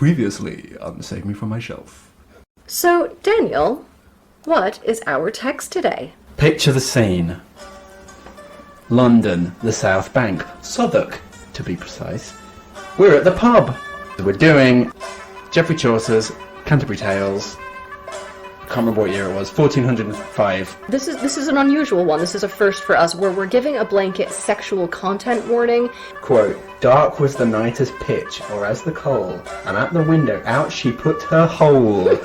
Previously on Save Me From My Shelf. So, Daniel, what is our text today? Picture the scene. London, the South Bank, Southwark, to be precise. We're at the pub. We're doing Geoffrey Chaucer's Canterbury Tales. Can't remember what year it was, 1405. This is an unusual one. This is a first for us, where we're giving a blanket sexual content warning. Quote, dark was the night as pitch, or as the coal, and at the window out she put her hole.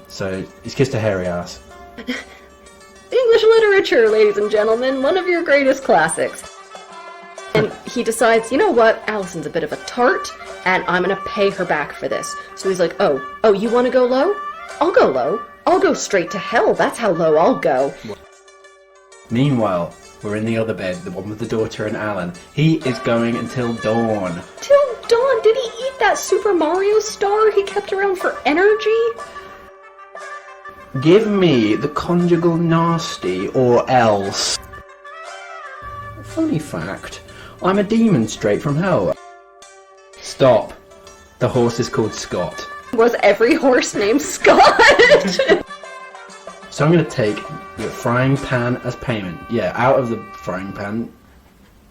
So, he's kissed a hairy ass. English literature, ladies and gentlemen, one of your greatest classics. And he decides, you know what, Alison's a bit of a tart, and I'm gonna pay her back for this. So he's like, oh, you wanna go low? I'll go low. I'll go straight to hell, that's how low I'll go. Meanwhile, we're in the other bed, the one with the daughter and Alan. He is going until dawn. Till dawn? Did he eat that Super Mario star he kept around for energy? Give me the conjugal nasty or else. Funny fact, I'm a demon straight from hell. Stop. The horse is called Scott. Was every horse named Scott? So I'm going to take your frying pan as payment. Yeah, out of the frying pan.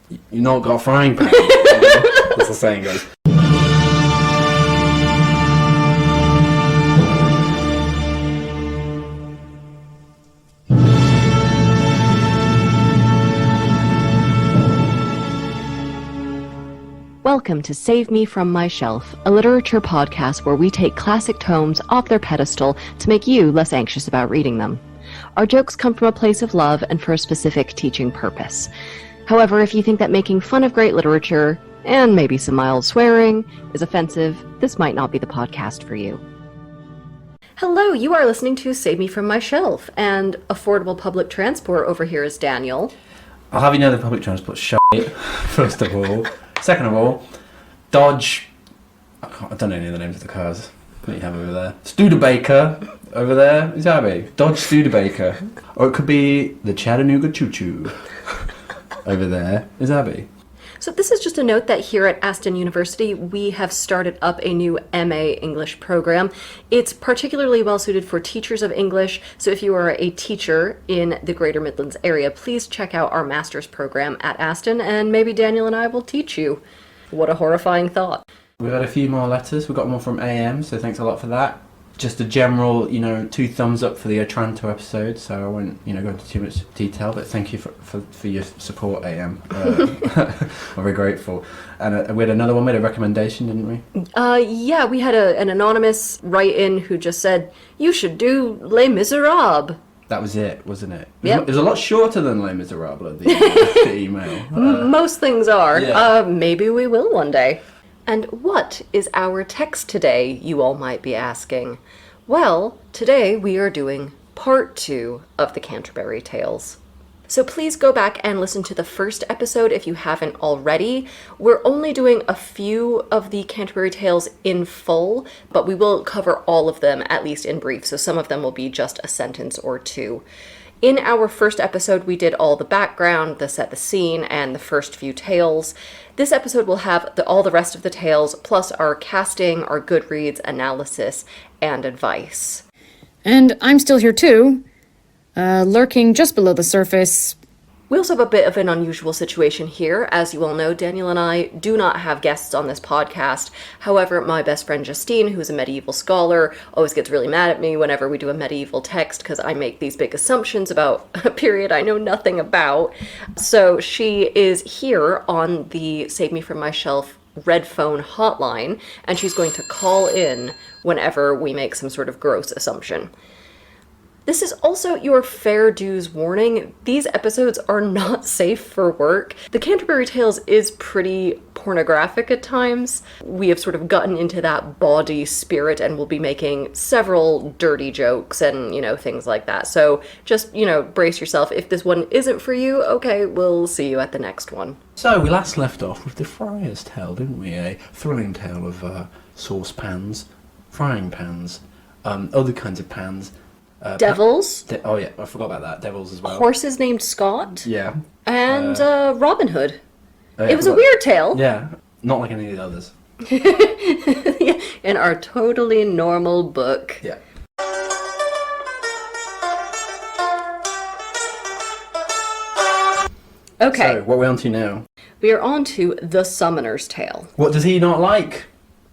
You not got a frying pan. That's the saying goes. Welcome to Save Me From My Shelf, a literature podcast where we take classic tomes off their pedestal to make you less anxious about reading them. Our jokes come from a place of love and for a specific teaching purpose. However, if you think that making fun of great literature, and maybe some mild swearing, is offensive, this might not be the podcast for you. Hello, you are listening to Save Me From My Shelf, and affordable public transport over here is Daniel. I'll have you know the public transport shit, first of all. Second of all, Dodge, I don't know any of the names of the cars that you have over there. Studebaker over there, is Abby. Dodge Studebaker. Or it could be the Chattanooga Choo Choo over there, is Abby. So this is just a note that here at Aston University, we have started up a new MA English program. It's particularly well suited for teachers of English, so if you are a teacher in the Greater Midlands area, please check out our master's program at Aston, and maybe Daniel and I will teach you. What a horrifying thought. We've had a few more letters. We've got one from AM, so thanks a lot for that. Just a general, 2 thumbs up for the Otranto episode, so I won't, go into too much detail, but thank you for your support, AM. We're very grateful. And we had another one, we had a recommendation, didn't we? Yeah, we had an anonymous write-in who just said, you should do Les Miserables. That was it, wasn't it? Yep. It was a lot shorter than Les Miserables, the email. Most things are. Yeah. Maybe we will one day. And what is our text today, you all might be asking? Well, today we are doing part 2 of the Canterbury Tales. So please go back and listen to the first episode if you haven't already. We're only doing a few of the Canterbury Tales in full, but we will cover all of them, at least in brief, so some of them will be just a sentence or two. In our first episode, we did all the background, the set the scene, and the first few tales. This episode will have all the rest of the tales, plus our casting, our Goodreads analysis, and advice. And I'm still here too, lurking just below the surface. We also have a bit of an unusual situation here. As you all know, Daniel and I do not have guests on this podcast. However, my best friend Justine, who's a medieval scholar, always gets really mad at me whenever we do a medieval text because I make these big assumptions about a period I know nothing about. So she is here on the Save Me From My Shelf Red Phone hotline, and she's going to call in whenever we make some sort of gross assumption. This is also your fair dues warning. These episodes are not safe for work. The Canterbury Tales is pretty pornographic at times. We have sort of gotten into that bawdy spirit and we'll be making several dirty jokes and, things like that. So just, brace yourself. If this one isn't for you, okay, we'll see you at the next one. So we last left off with the Friar's Tale, didn't we? A thrilling tale of saucepans, frying pans, other kinds of pans. Devils. Oh yeah, I forgot about that. Devils as well. Horses named Scott. Yeah. And Robin Hood. Yeah, it was a weird tale. Yeah, not like any of the others. In our totally normal book. Yeah. Okay. So, what are we on to now? We are on to the Summoner's Tale. What does he not like?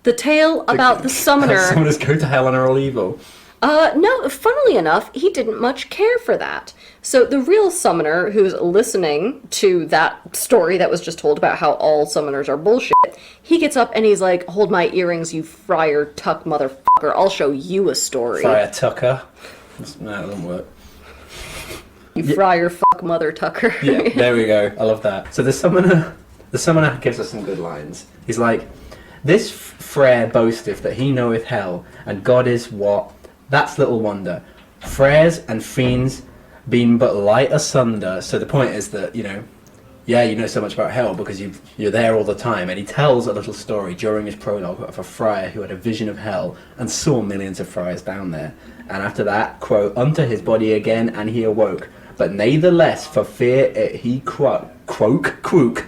The tale about the summoner. Summoners go to hell and are all evil. No, funnily enough, he didn't much care for that. So the real summoner who's listening to that story that was just told about how all summoners are bullshit, he gets up and he's like, hold my earrings, you Friar Tuck motherfucker, I'll show you a story. Friar Tucker. No, that doesn't work. You Friar fuck mother Tucker. Yeah, there we go. I love that. So the summoner gives us some good lines. He's like, this frere boasteth that he knoweth hell, and God is what? That's little wonder. Freres and fiends being but light asunder. So the point is that, you know so much about hell because you're there all the time. And he tells a little story during his prologue of a friar who had a vision of hell and saw millions of friars down there. And after that, quote, unto his body again, and he awoke. But natheless, for fear it he croak.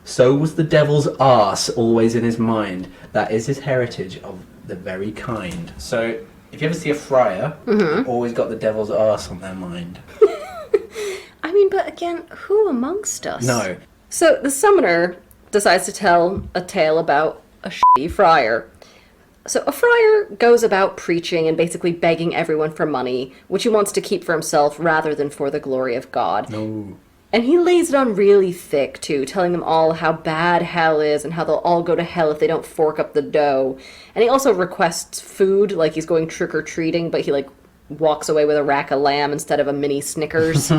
So was the devil's arse always in his mind. That is his heritage of the very kind. So, if you ever see a friar, always got the devil's arse on their mind. I mean, but again, who amongst us? No. So the summoner decides to tell a tale about a shitty friar. So a friar goes about preaching and basically begging everyone for money, which he wants to keep for himself rather than for the glory of God. No. And he lays it on really thick, too, telling them all how bad hell is and how they'll all go to hell if they don't fork up the dough. And he also requests food, like he's going trick-or-treating, but he, walks away with a rack of lamb instead of a mini Snickers.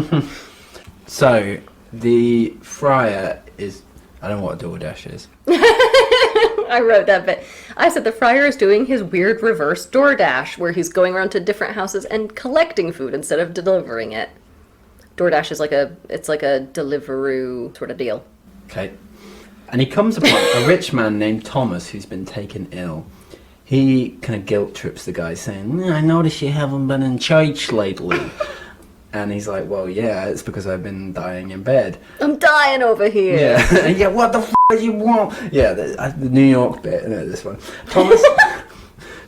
So, the friar is... I don't know what a DoorDash is. I wrote that bit. I said the friar is doing his weird reverse DoorDash, where he's going around to different houses and collecting food instead of delivering it. DoorDash is like a Deliveroo sort of deal. Okay. And he comes upon a rich man named Thomas who's been taken ill. He kind of guilt trips the guy saying, I notice you haven't been in church lately. And he's like, well, yeah, it's because I've been dying in bed. I'm dying over here. Yeah, yeah. What the f*** do you want? Yeah, the New York bit, this one. Thomas...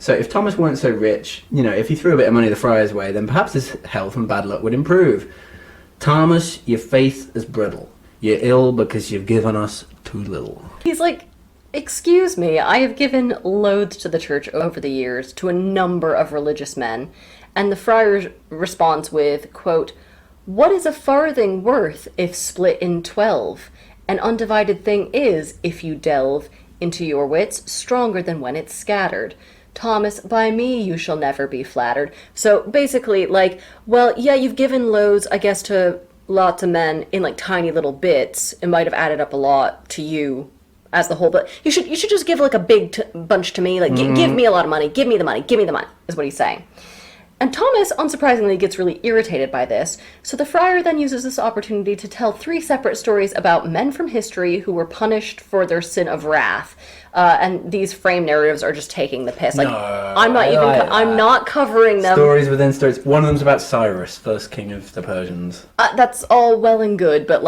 So if Thomas weren't so rich, if he threw a bit of money the friar's way, then perhaps his health and bad luck would improve. Thomas, your faith is brittle. You're ill because you've given us too little. He's like, excuse me, I have given loads to the church over the years, to a number of religious men. And the friar responds with, quote, what is a farthing worth if split in 12? An undivided thing is, if you delve into your wits, stronger than when it's scattered. Thomas, by me you shall never be flattered. So basically, well, yeah, you've given loads, I guess, to lots of men in tiny little bits. It might have added up a lot to you as the whole, but you should just give a big bunch to me. Give me a lot of money. Give me the money. Give me the money, is what he's saying. And Thomas, unsurprisingly, gets really irritated by this, so the friar then uses this opportunity to tell 3 separate stories about men from history who were punished for their sin of wrath. And these frame narratives are just taking the piss. I'm not covering them. Stories within stories. One of them's about Cyrus, first king of the Persians. That's all well and good, but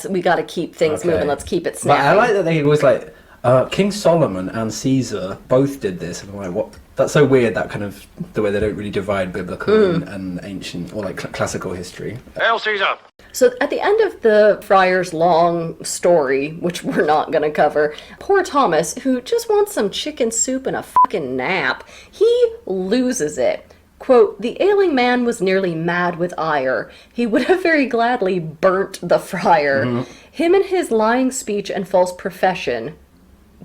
we gotta keep things moving. Let's keep it snappy. But I like that they always King Solomon and Caesar both did this. And I'm like, what? That's so weird, that kind of, the way they don't really divide biblical and ancient, or classical history. Hail Caesar! So at the end of the friar's long story, which we're not going to cover, poor Thomas, who just wants some chicken soup and a fucking nap, he loses it. Quote, the ailing man was nearly mad with ire. He would have very gladly burnt the friar. Mm-hmm. Him and his lying speech and false profession.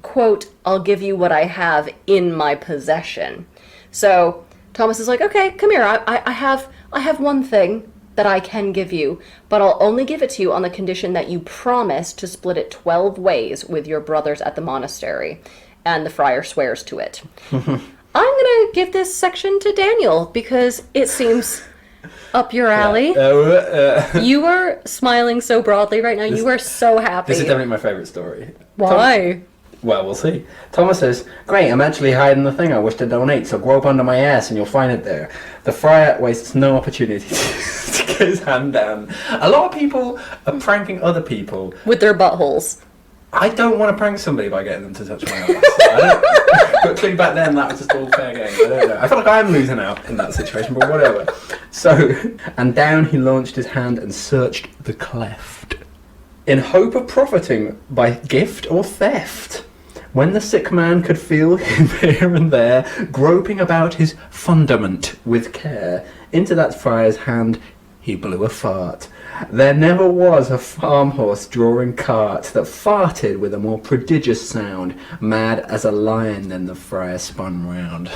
Quote, I'll give you what I have in my possession. So Thomas is like, okay, come here. I have one thing that I can give you, but I'll only give it to you on the condition that you promise to split it 12 ways with your brothers at the monastery. And the friar swears to it. I'm gonna give this section to Daniel because it seems up your alley. You are smiling so broadly right now. You are so happy. This is definitely my favourite story. Why? Well, we'll see. Thomas says, great, I'm actually hiding the thing I wish to donate, so grope under my ass and you'll find it there. The friar wastes no opportunity to get his hand down. A lot of people are pranking other people. With their buttholes. I don't want to prank somebody by getting them to touch my ass. But clearly back then that was just all fair game. I don't know. I feel like I'm losing out in that situation, but whatever. So, and down he launched his hand and searched the cleft, in hope of profiting by gift or theft. When the sick man could feel him here and there, groping about his fundament with care, into that friar's hand he blew a fart. There never was a farm horse drawing cart that farted with a more prodigious sound, mad as a lion. Then the friar spun round.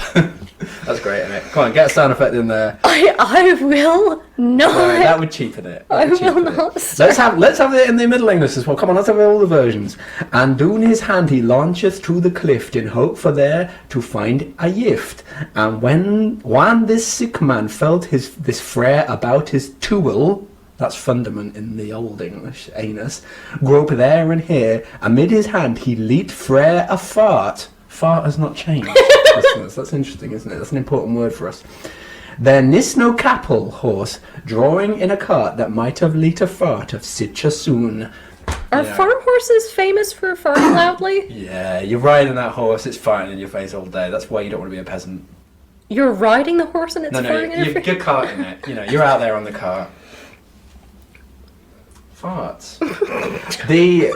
That's great, isn't it? Come on, get a sound effect in there. I will not. Sorry, that would cheapen it. I will not. Let's have it in the Middle English as well. Come on, let's have all the versions. And doon his hand he launcheth to the clift, in hope for there to find a yift. And when this sick man felt this frere about his tool, that's fundament in the Old English, anus, grope there and here, amid his hand he leet frere a fart. Fart has not changed. Listeners, that's interesting, isn't it? That's an important word for us. There nis no capel horse drawing in a cart that might have leet a fart of sich a soon. Are farm horses famous for farting loudly? Yeah, you're riding that horse, it's farting in your face all day. That's why you don't want to be a peasant. You're riding the horse and it's farting in your face? You're carting it. You know, you're out there on the cart. Farts. Jesus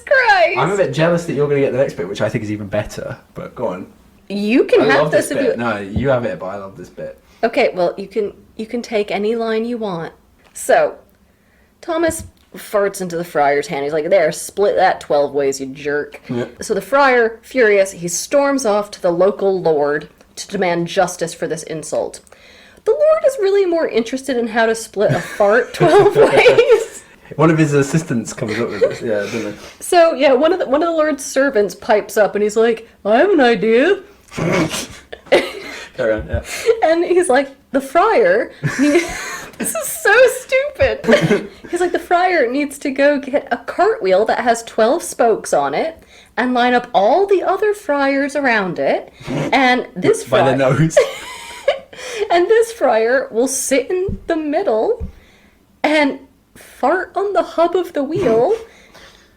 Christ! I'm a bit jealous that you're going to get the next bit, which I think is even better. But go on. You can I have love this this if bit. you. No, you have it, but I love this bit. Okay, well you can take any line you want. So, Thomas farts into the friar's hand. He's like, "There, split that 12 ways, you jerk." Yeah. So the friar, furious, he storms off to the local lord to demand justice for this insult. The Lord is really more interested in how to split a fart 12 ways. One of his assistants comes up with this, yeah, doesn't he? So yeah, one of the Lord's servants pipes up and he's like, "I have an idea." Carry on, yeah. And he's like, the friar, this is so stupid. He's like, the friar needs to go get a cartwheel that has 12 spokes on it and line up all the other friars around it. And this friar... By the nose. And this friar will sit in the middle and fart on the hub of the wheel,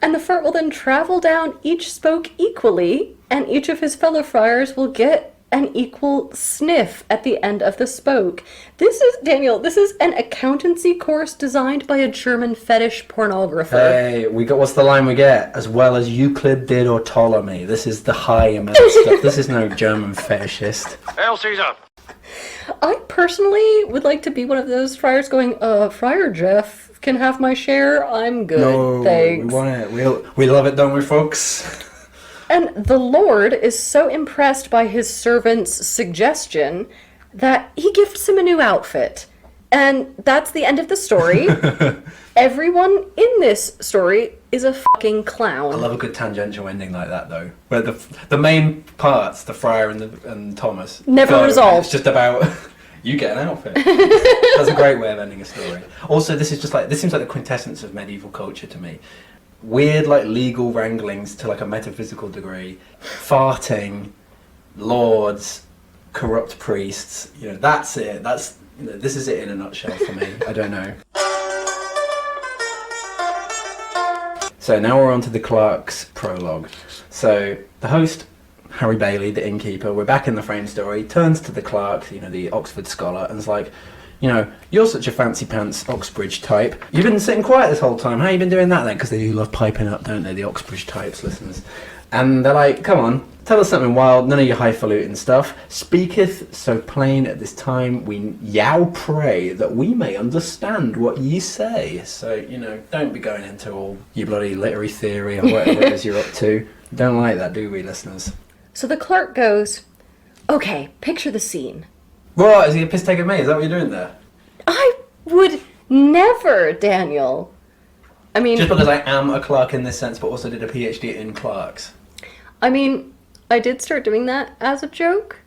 and the fart will then travel down each spoke equally, and each of his fellow friars will get an equal sniff at the end of the spoke. This is an accountancy course designed by a German fetish pornographer. Hey, what's the line we get? As well as Euclid did or Ptolemy. This is the high amount of stuff. This is no German fetishist. Hail Caesar! I personally would like to be one of those friars going, Friar Jeff can have my share. I'm good, No, thanks. we want it. We love it, don't we, folks? And the Lord is so impressed by his servant's suggestion that he gifts him a new outfit. And that's the end of the story. Everyone in this story is a fucking clown. I love a good tangential ending like that, though, where the main parts, the friar and Thomas, Never go, resolved. and it's just about you get an outfit. That's a great way of ending a story. Also, this seems like the quintessence of medieval culture to me. Weird, like, legal wranglings to like a metaphysical degree, farting, lords, corrupt priests. You know, that's it. This is it in a nutshell for me. I don't know. So now we're on to the clerk's prologue. So the host, Harry Bailey, the innkeeper, we're back in the frame story, turns to the clerk, the Oxford scholar, and is like, you're such a fancy pants Oxbridge type. You've been sitting quiet this whole time. How you been doing that then? Because they do love piping up, don't they, the Oxbridge types, listeners. And they're like, come on, tell us something wild, none of your highfalutin stuff. Speaketh so plain at this time, we yow pray that we may understand what ye say. So, don't be going into all your bloody literary theory or whatever it is you're up to. Don't like that, do we, listeners? So the clerk goes, okay, picture the scene. What? Is he a piss take at me? Is that what you're doing there? I would never, Daniel. I mean... Just because I am a clerk in this sense, but also did a PhD in clerks. I mean, I did start doing that as a joke,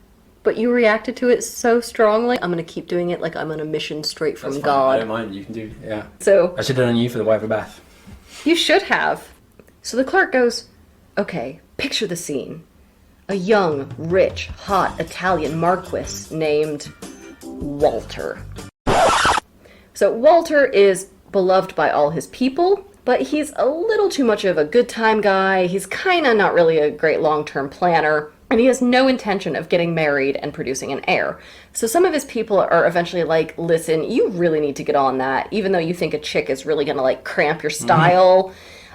but you reacted to it so strongly. I'm going to keep doing it like I'm on a mission straight from That's fine. God. I don't mind. You can do, yeah. So... I should have done you for the wife of Bath. You should have. So the clerk goes, okay, picture the scene. A young, rich, hot Italian marquis named Walter. So Walter is beloved by all his people. but he's a little too much of a good time guy. He's kind of not really a great long-term planner, and he has no intention of getting married and producing an heir. So some of his people are eventually like, listen, you really need to get on that, even though you think a chick is really gonna like cramp your style.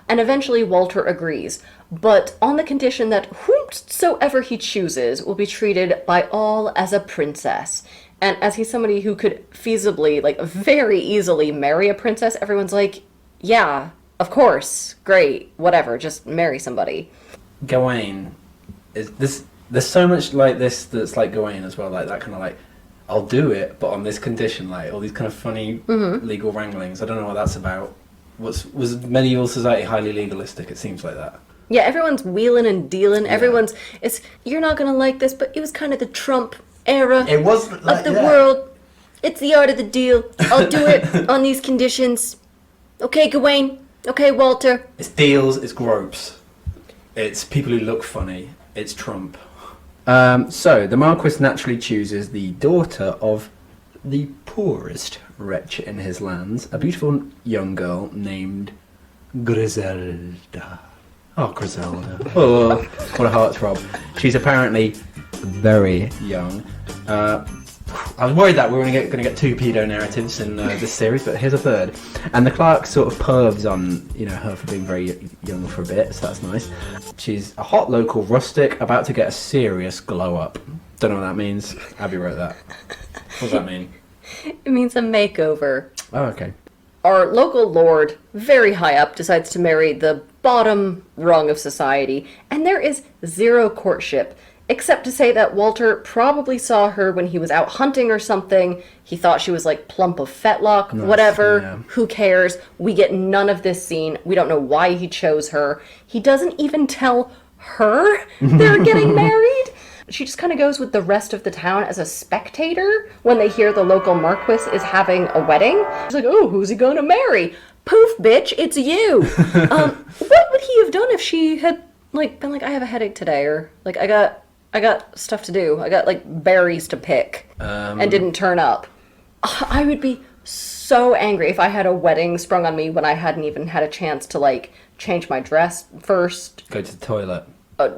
And eventually Walter agrees, but on the condition that whomsoever he chooses will be treated by all as a princess. And as he's somebody who could feasibly, like very easily marry a princess, everyone's like, yeah, of course, great, whatever, just marry somebody. Gawain, there's so much like this that's like Gawain as well, like that kind of like, I'll do it, but on this condition, like all these kind of funny legal wranglings. I don't know what that's about. Was medieval society highly legalistic? It seems like that. Yeah, everyone's wheeling and dealing. Yeah. Everyone's, you're not going to like this, but it was kind of the Trump era it was like, of the world. It's the art of the deal. I'll do it on these conditions. Okay, Gawain. Okay, Walter. It's deals, it's gropes. It's people who look funny. It's Trump. So, the Marquis naturally chooses the daughter of the poorest wretch in his lands, a beautiful young girl named Griselda. Oh, Griselda. Oh, what a heartthrob. She's apparently very young. I was worried that we were going to get 2 pedo narratives in this series, but here's a third. And the clerk sort of pervs on, her for being very young for a bit, so that's nice. She's a hot local rustic about to get a serious glow up. Don't know what that means. Abby wrote that. What does that mean? It means a makeover. Oh, okay. Our local lord, very high up, decides to marry the bottom rung of society, and there is zero courtship, except to say that Walter probably saw her when he was out hunting or something. He thought she was like plump of fetlock, whatever, yeah. Who cares? We get none of this scene. We don't know why he chose her. He doesn't even tell her they're getting married. She just kind of goes with the rest of the town as a spectator when they hear the local marquis is having a wedding. She's like, oh, who's he going to marry? Poof, bitch, it's you. What would he have done if she had been like, I have a headache today, or like I got stuff to do. I got like berries to pick and didn't turn up. I would be so angry if I had a wedding sprung on me when I hadn't even had a chance to like change my dress first. Go to the toilet.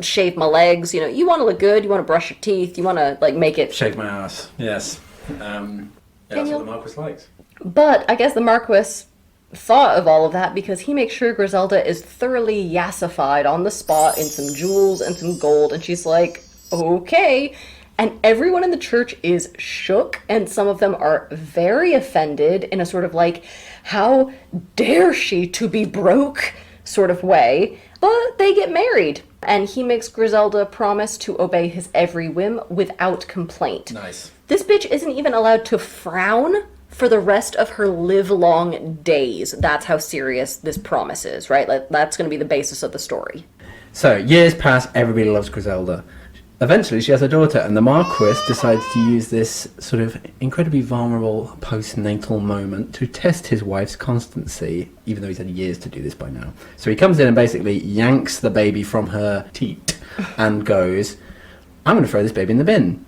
Shave my legs, you want to look good, you want to brush your teeth, you want to like make it. Shave my ass, yes. That's what the Marquis likes. But I guess the Marquis thought of all of that because he makes sure Griselda is thoroughly yassified on the spot in some jewels and some gold, and she's like, okay. And everyone in the church is shook, and some of them are very offended in a sort of like, how dare she to be broke sort of way. But they get married, and he makes Griselda promise to obey his every whim without complaint. Nice. This bitch isn't even allowed to frown for the rest of her livelong days. That's how serious this promise is, right? Like, that's going to be the basis of the story. So, years pass, everybody loves Griselda. Eventually, she has a daughter, and the Marquis decides to use this sort of incredibly vulnerable postnatal moment to test his wife's constancy, even though he's had years to do this by now. So he comes in and basically yanks the baby from her teat and goes, I'm going to throw this baby in the bin.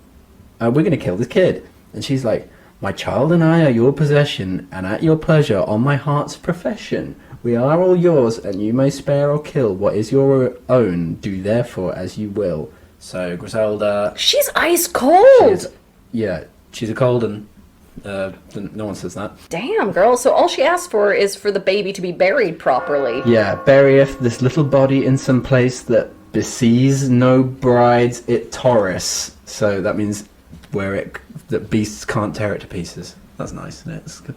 We're going to kill this kid. And she's like, my child and I are your possession, and at your pleasure on my heart's profession. We are all yours, and you may spare or kill what is your own. Do therefore as you will. So Griselda... She's ice cold! She's a cold and no one says that. Damn, girl. So all she asks for is for the baby to be buried properly. Yeah, buryeth this little body in some place that besees no brides it Taurus. So that means that beasts can't tear it to pieces. That's nice, isn't it? It's good.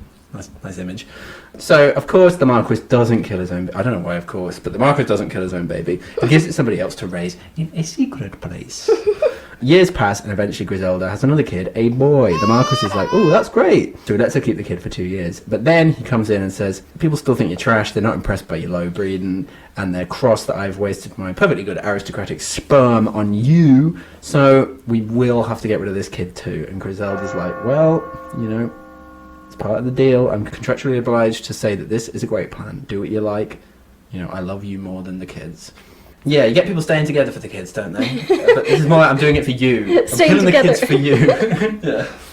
Nice image. So, of course, the Marquis doesn't kill his own... I don't know why, of course, but the Marquis doesn't kill his own baby. He gives it to somebody else to raise in a secret place. Years pass, and eventually Griselda has another kid, a boy. The Marquis is like, oh, that's great. So he lets her keep the kid for 2 years. But then he comes in and says, people still think you're trash, they're not impressed by your low breeding, and they're cross that I've wasted my perfectly good aristocratic sperm on you, so we will have to get rid of this kid too. And Griselda's like, well, part of the deal. I'm contractually obliged to say that this is a great plan. Do what you like. I love you more than the kids. Yeah, you get people staying together for the kids, don't they? But this is more like I'm doing it for you. I'm killing together. The kids for you.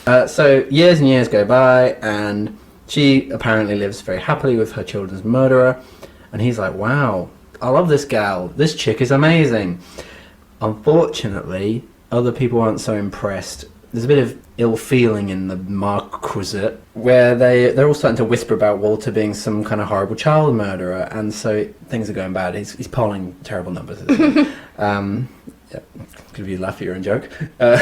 Yeah. So years and years go by, and she apparently lives very happily with her children's murderer. And he's like, wow, I love this gal. This chick is amazing. Unfortunately, other people aren't so impressed. There's a bit of ill feeling in the Marquisate, where they're all starting to whisper about Walter being some kind of horrible child murderer, and so things are going bad. He's polling terrible numbers. Yeah, could be a laugh at your own joke. I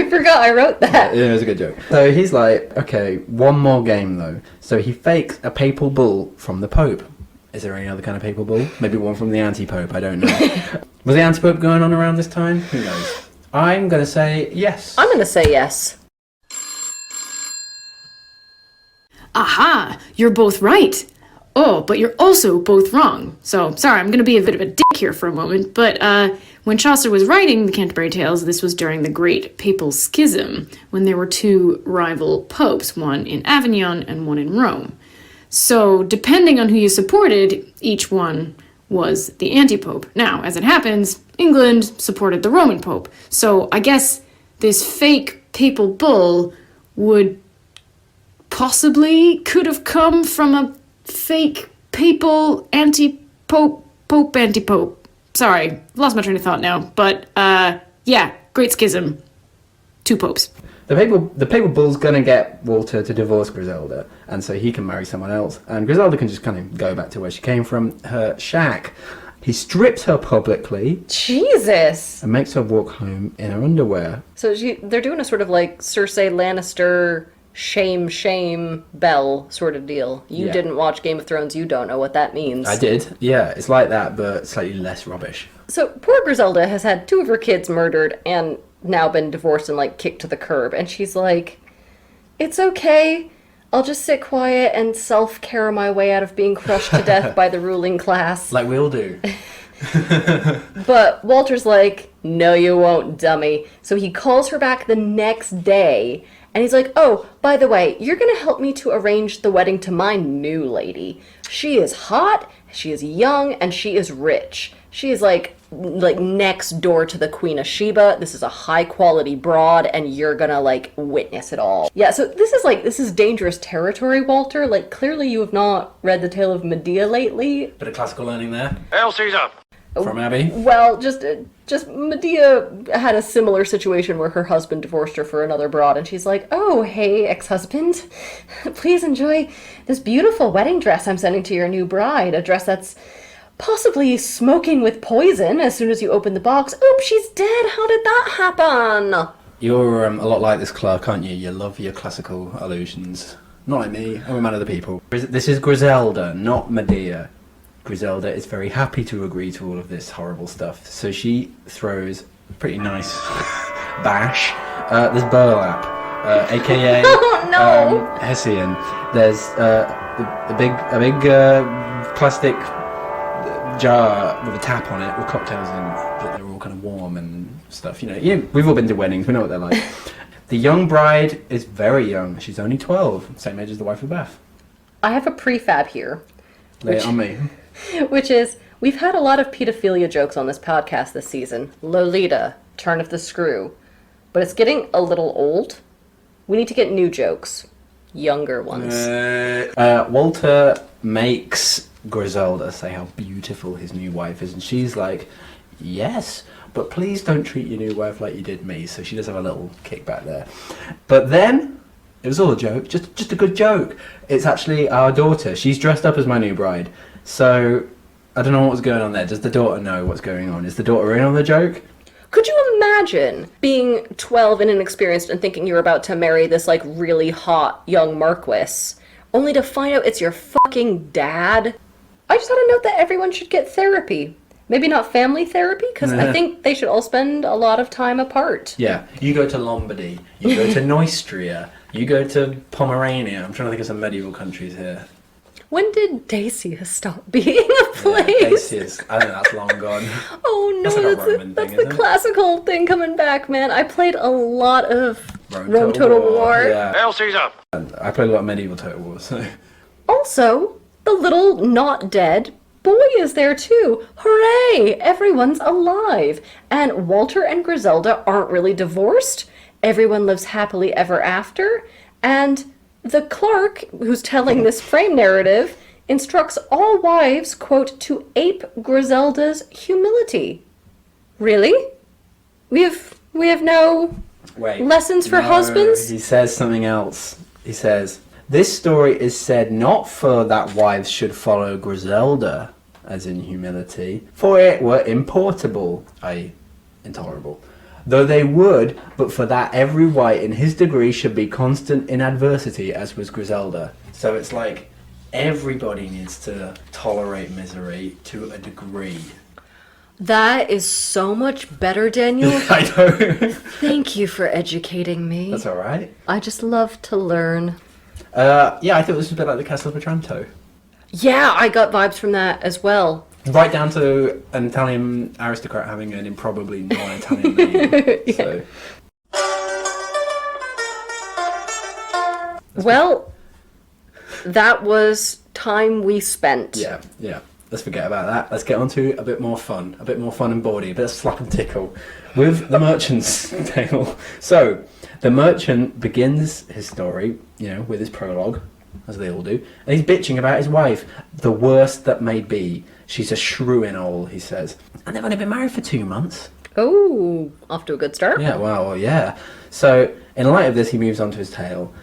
forgot I wrote that. Yeah, it was a good joke. So he's like, okay, one more game though. So he fakes a papal bull from the Pope. Is there any other kind of papal bull? Maybe one from the anti-Pope, I don't know. Was the anti-Pope going on around this time? Who knows? I'm going to say yes. I'm going to say yes. Aha! You're both right. Oh, but you're also both wrong. So, sorry, I'm going to be a bit of a dick here for a moment, but when Chaucer was writing the Canterbury Tales, this was during the Great Papal Schism, when there were two rival popes, one in Avignon and one in Rome. So, depending on who you supported, each one was the anti-pope. Now, as it happens, England supported the Roman pope. So, I guess this fake papal bull would possibly could have come from a fake papal anti-pope, pope anti-pope. Sorry, lost my train of thought now. But, yeah, Great Schism. Two popes. The papal bull's gonna get Walter to divorce Griselda, and so he can marry someone else, and Griselda can just kind of go back to where she came from, her shack. He strips her publicly. Jesus! And makes her walk home in her underwear. So they're doing a sort of like Cersei Lannister shame Belle sort of deal. You didn't watch Game of Thrones, you don't know what that means. I did, yeah. It's like that, but slightly less rubbish. So poor Griselda has had 2 of her kids murdered and now been divorced and like kicked to the curb, and she's like, it's okay, I'll just sit quiet and self-care my way out of being crushed to death by the ruling class. Like we all do. But Walter's like, no you won't, dummy. So he calls her back the next day, and he's like, oh, by the way, you're gonna help me to arrange the wedding to my new lady. She is hot, she is young, and she is rich. She is like next door to the Queen of Sheba. This is a high quality broad, and you're gonna like witness it all. Yeah, so this is dangerous territory, Walter. Like, clearly you have not read the Tale of Medea lately. Bit of classical learning there. Hail Caesar! From Abby. Well, just Medea had a similar situation where her husband divorced her for another broad, and she's like, oh, hey, ex-husband, please enjoy this beautiful wedding dress I'm sending to your new bride, a dress that's possibly smoking with poison as soon as you open the box. Oops, she's dead. How did that happen? You're a lot like this Clark, aren't you? You love your classical allusions. Not like me. I'm a man of the people. This is Griselda, not Medea. Griselda is very happy to agree to all of this horrible stuff. So she throws a pretty nice bash. There's burlap, aka Oh, no. Hessian. There's a big plastic jar with a tap on it with cocktails in that they're all kind of warm and stuff. You know, we've all been to weddings, we know what they're like. The young bride is very young. She's only 12, same age as the wife of Beth. I have a prefab here. Lay it on me. Which is, we've had a lot of pedophilia jokes on this podcast this season. Lolita, turn of the screw. But it's getting a little old. We need to get new jokes. Younger ones. Walter makes Griselda say how beautiful his new wife is, and she's like, yes, but please don't treat your new wife like you did me. So she does have a little kickback there. But then, it was all a joke, just a good joke. It's actually our daughter. She's dressed up as my new bride. So, I don't know what was going on there. Does the daughter know what's going on? Is the daughter in on the joke? Could you imagine being 12 and inexperienced and thinking you're about to marry this, like, really hot young Marquis, only to find out it's your fucking dad? I just want to note that everyone should get therapy. Maybe not family therapy, because I think they should all spend a lot of time apart. Yeah. You go to Lombardy. You go to Neustria. You go to Pomerania. I'm trying to think of some medieval countries here. When did Dacia stop being a place? Yeah, Dacia's, I think that's long gone. Oh no, That's like a Roman that's thing, the isn't it? classical thing coming back, man. I played a lot of Rome Total War. Yeah. Hail Caesar! I played a lot of medieval Total War, so... Also, the little not dead boy is there too. Hooray! Everyone's alive. And Walter and Griselda aren't really divorced. Everyone lives happily ever after. And the clerk who's telling this frame narrative instructs all wives, quote, to ape Griselda's humility. Really? We have no lessons for husbands? He says something else. He says, this story is said not for that wives should follow Griselda, as in humility, for it were importable, i.e. intolerable. Though they would, but for that every wight in his degree should be constant in adversity, as was Griselda. So it's like, everybody needs to tolerate misery to a degree. That is so much better, Daniel. I know. Thank you for educating me. That's alright. I just love to learn. Yeah, I thought this was a bit like the Castle of Otranto. Yeah, I got vibes from that as well. Right down to an Italian aristocrat having an improbably non-Italian name. Yeah. So. Well, that was time we spent. Yeah. Let's forget about that. Let's get on to a bit more fun and bawdy, a bit of slap and tickle with the merchant's tale. So, the merchant begins his story, with his prologue, as they all do, and he's bitching about his wife, the worst that may be. She's a shrew in all, he says. And they've only been married for 2 months. Oh, off to a good start. Yeah, well, yeah. So, in light of this, he moves on to his tale.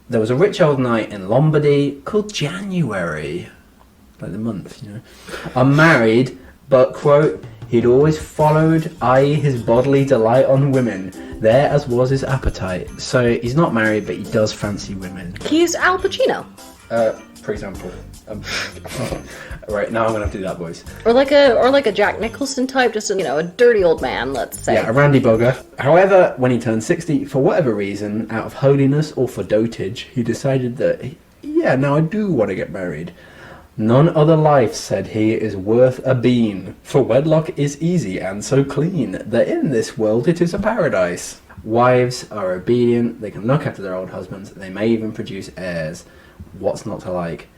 There was a rich old knight in Lombardy called January. Like the month, unmarried, but, quote, he'd always followed, i.e. his bodily delight on women, there as was his appetite. So he's not married, but he does fancy women. He's Al Pacino. For example. Right, now I'm going to have to do that voice. Or like a Jack Nicholson type, just a dirty old man, let's say. Yeah, a randy bugger. However, when he turned 60, for whatever reason, out of holiness or for dotage, he decided that, now I do want to get married. None other life, said he, is worth a bean, for wedlock is easy and so clean, that in this world it is a paradise. Wives are obedient, they can look after their old husbands, they may even produce heirs. What's not to like?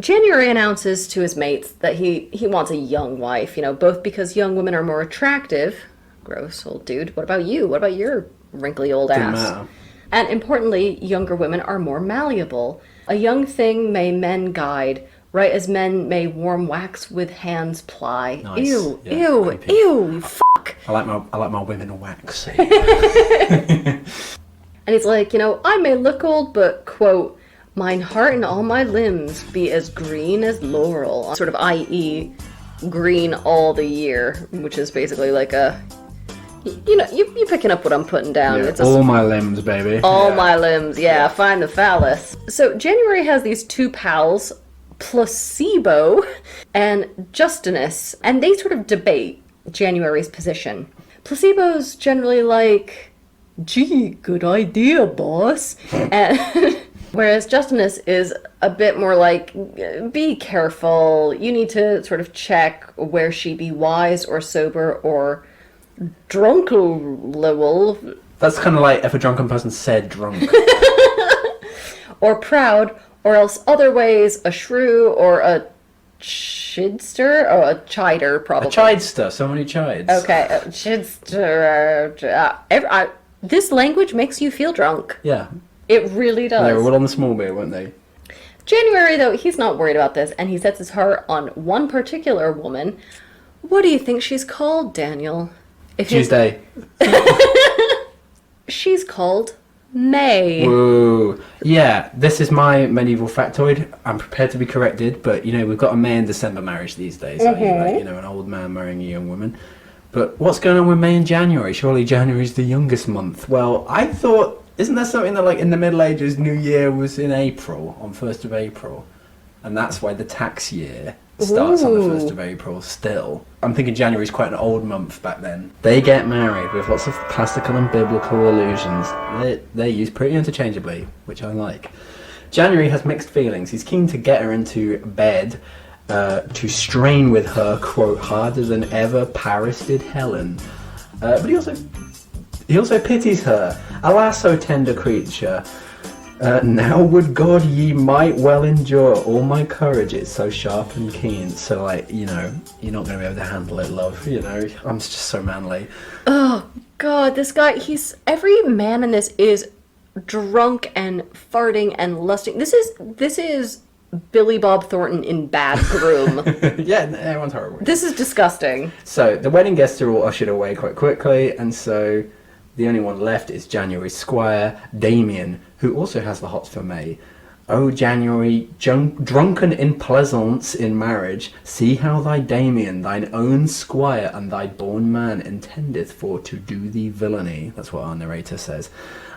January announces to his mates that he wants a young wife, both because young women are more attractive. Gross, old dude. What about you? What about your wrinkly old Didn't ass? matter. And importantly, younger women are more malleable. A young thing may men guide, right as men may warm wax with hands ply. Nice. Ew, Yeah, ew, creepy. ew, fuck. I like my women waxy. And he's like, I may look old, but, quote, mine heart and all my limbs be as green as laurel. Sort of i.e. green all the year, which is basically like a... You picking up what I'm putting down. Yeah, It's all my limbs, baby. all my limbs, yeah, find the phallus. So January has these two pals, Placebo and Justinus, and they sort of debate January's position. Placebo's generally like, gee, good idea, boss. And whereas Justinus is a bit more like, be careful, you need to sort of check where she be wise or sober or drunk-level. That's kind of like if a drunken person said drunk. Or proud, or else other ways a shrew or a chidster, or a chider, probably. A chidester, so many chides. Okay, a chidster. This language makes you feel drunk. Yeah. It really does. They were all on the small beer, weren't they? January, though, he's not worried about this, and he sets his heart on one particular woman. What do you think she's called, Daniel? Tuesday. She's called May. Whoa. Yeah, this is my medieval factoid. I'm prepared to be corrected, but we've got a May and December marriage these days. So, an old man marrying a young woman. But what's going on with May and January? Surely January's the youngest month. Well, I thought, isn't there something that, like, in the Middle Ages, New Year was in April, on 1st of April? And that's why the tax year starts on the 1st of April still. I'm thinking January's quite an old month back then. They get married with lots of classical and biblical allusions. They're used pretty interchangeably, which I like. January has mixed feelings. He's keen to get her into bed, to strain with her, quote, harder than ever Paris did Helen. But he also pities her. Alas, so tender creature. Now would God ye might well endure all my courage, it's so sharp and keen. So, like, you're not going to be able to handle it, love, I'm just so manly. Oh, God, this guy, every man in this is drunk and farting and lusting. This is Billy Bob Thornton in Bad Groom. Yeah, everyone's horrible. This is disgusting. So the wedding guests are all ushered away quite quickly, and so the only one left is January's squire, Damien, who also has the hots for May. O January, drunken in pleasance in marriage, see how thy Damien, thine own squire, and thy born man intendeth for to do thee villainy. That's what our narrator says.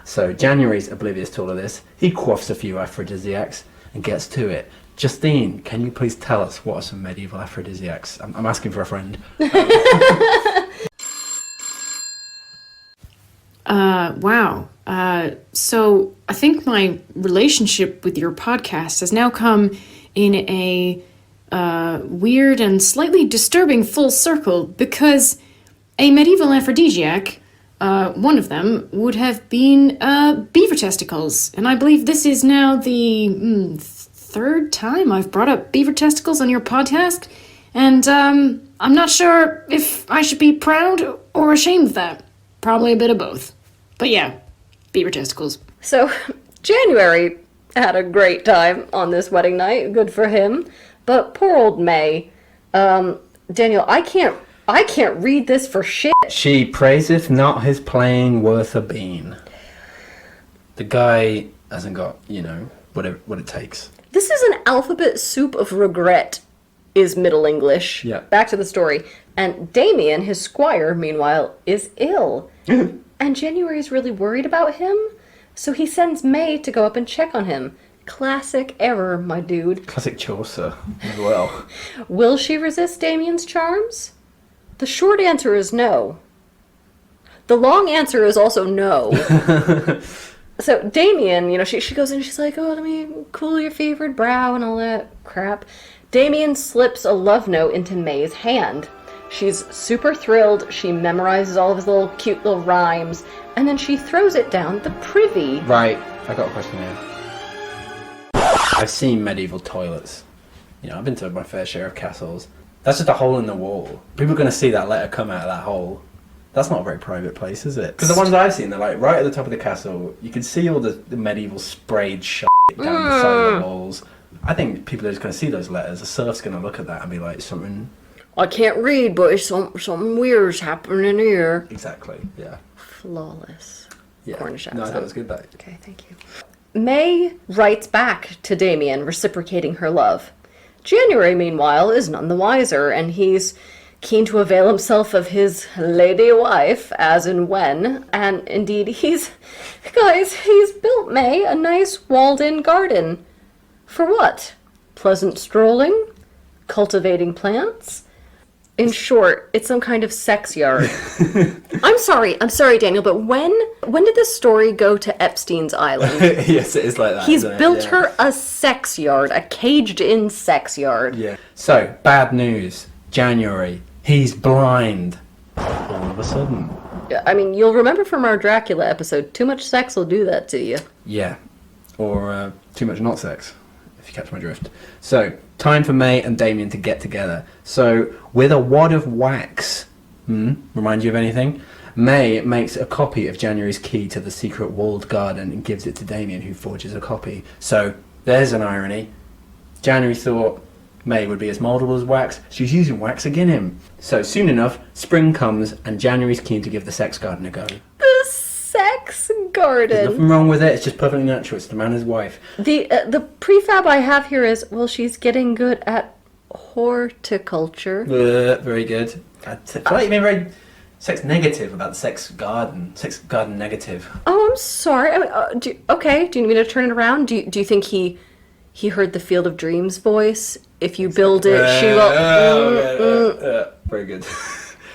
So January's oblivious to all of this. He quaffs a few aphrodisiacs and gets to it. Justine, can you please tell us what are some medieval aphrodisiacs? I'm asking for a friend. Wow. So I think my relationship with your podcast has now come in a weird and slightly disturbing full circle, because a medieval aphrodisiac, one of them, would have been beaver testicles. And I believe this is now the third time I've brought up beaver testicles on your podcast. And I'm not sure if I should be proud or ashamed of that. Probably a bit of both. But yeah, beaver testicles. So, January had a great time on this wedding night. Good for him. But poor old May. Daniel, I can't read this for shit. She praiseth not his playing worth a bean. The guy hasn't got, what it takes. This is an alphabet soup of regret, is Middle English. Yeah. Back to the story. And Damien, his squire, meanwhile, is ill. And January's really worried about him, so he sends May to go up and check on him. Classic error, my dude. Classic Chaucer as well. Will she resist Damien's charms? The short answer is no. The long answer is also no. So Damien, she goes in and she's like, oh, let me cool your fevered brow and all that crap. Damien slips a love note into May's hand. She's super thrilled, she memorizes all of his little cute little rhymes, and then she throws it down the privy. Right, I got a question here. I've seen medieval toilets. I've been to my fair share of castles. That's just a hole in the wall. People are going to see that letter come out of that hole. That's not a very private place, is it? Because the ones I've seen, they're like right at the top of the castle. You can see all the medieval sprayed shit down the side of the walls. I think people are just going to see those letters. The serf's going to look at that and be like, something... I can't read, but something weird's happening here. Exactly, yeah. Flawless. Yeah. Cornish accent. No, that was good, babe. Okay, thank you. May writes back to Damien, reciprocating her love. January, meanwhile, is none the wiser, and he's keen to avail himself of his lady wife, as and when, and indeed he's built May a nice walled-in garden. For what? Pleasant strolling? Cultivating plants? In short, it's some kind of sex yard. I'm sorry, Daniel, but when did this story go to Epstein's Island? Yes, it is like that. He's built her a sex yard, a caged-in sex yard. Yeah. So, bad news. January. He's blind. All of a sudden. I mean, you'll remember from our Dracula episode, too much sex will do that to you. Yeah. Or too much not sex, if you catch my drift. So, time for May and Damien to get together. So, with a wad of wax, remind you of anything? May makes a copy of January's key to the secret walled garden and gives it to Damien, who forges a copy. So, there's an irony. January thought May would be as moldable as wax. She's using wax again him. So, soon enough, spring comes and January's keen to give the sex garden a go. The sex garden. There's nothing wrong with it, it's just perfectly natural. It's the man and his wife. The prefab I have here is, well, she's getting good at horticulture. Very good. I feel like you've been very sex negative about the sex garden negative. Oh, I'm sorry. I mean, do you need me to turn it around? Do you think he heard the Field of Dreams voice? If you build it, she will... Very good.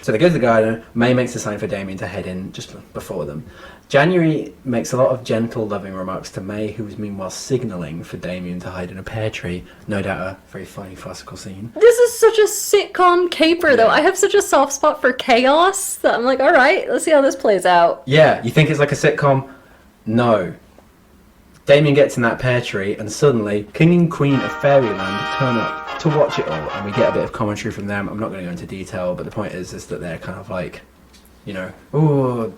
So they go to the garden. May makes a sign for Damien to head in just before them. January makes a lot of gentle, loving remarks to May, who is meanwhile signalling for Damien to hide in a pear tree. No doubt a very funny farcical scene. This is such a sitcom caper, though. I have such a soft spot for chaos that I'm like, all right, let's see how this plays out. Yeah, you think it's like a sitcom? No. Damien gets in that pear tree, and suddenly, King and Queen of Fairyland turn up to watch it all, and we get a bit of commentary from them. I'm not going to go into detail, but the point is that they're kind of like, oh,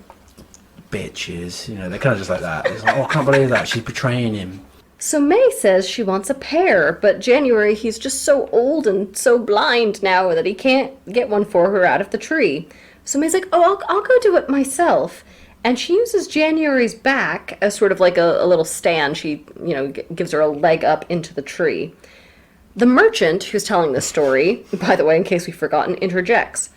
bitches. They're kind of just like that. It's like, oh, I can't believe that. She's betraying him. So May says she wants a pair, but January, he's just so old and so blind now that he can't get one for her out of the tree. So May's like, oh, I'll go do it myself. And she uses January's back as sort of like a little stand. She, gives her a leg up into the tree. The merchant who's telling this story, by the way, in case we've forgotten, interjects.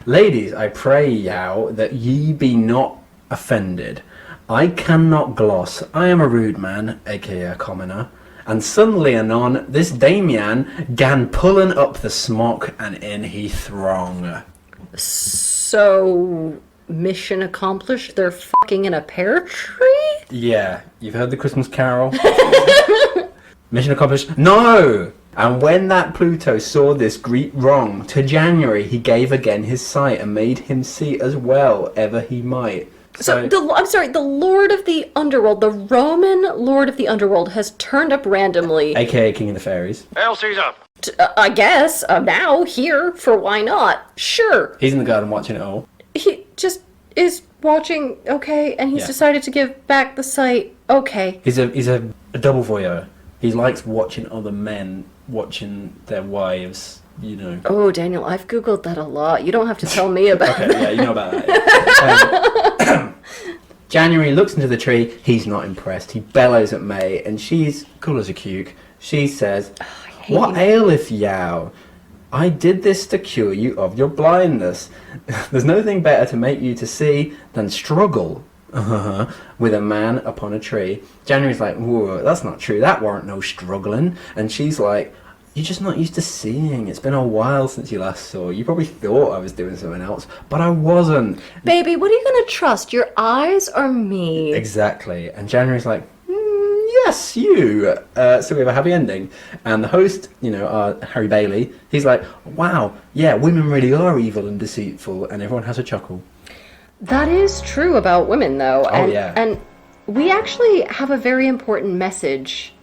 Ladies, I pray yow that ye be not offended. I cannot gloss. I am a rude man, aka a commoner. And suddenly anon, this Damian gan pulling up the smock, and in he throng. So, mission accomplished? They're fucking in a pear tree? Yeah, you've heard the Christmas Carol? Mission accomplished? No! And when that Pluto saw this great wrong, to January he gave again his sight, and made him see as well ever he might. So the Lord of the Underworld, the Roman Lord of the Underworld, has turned up randomly. AKA King of the Fairies. Hail Caesar! I guess, now, here, for why not? Sure. He's in the garden watching it all. He just is watching, okay, and he's decided to give back the sight, okay. He's a double voyeur. He likes watching other men watching their wives, Oh, Daniel, I've Googled that a lot. You don't have to tell me about Okay, yeah, you know about that. January looks into the tree. He's not impressed. He bellows at May, and she's cool as a cuke. She says, what aileth yow? I did this to cure you of your blindness. There's nothing better to make you to see than struggle with a man upon a tree. January's like, whoa, that's not true. That weren't no struggling. And she's like, you're just not used to seeing. It's been a while since you last saw. You probably thought I was doing something else, but I wasn't. Baby, what are you going to trust, your eyes or me? Exactly. And January's like, yes, you. So we have a happy ending. And the host, Harry Bailey, he's like, wow, yeah, women really are evil and deceitful. And everyone has a chuckle. That is true about women, though. Oh, yeah. And we actually have a very important message,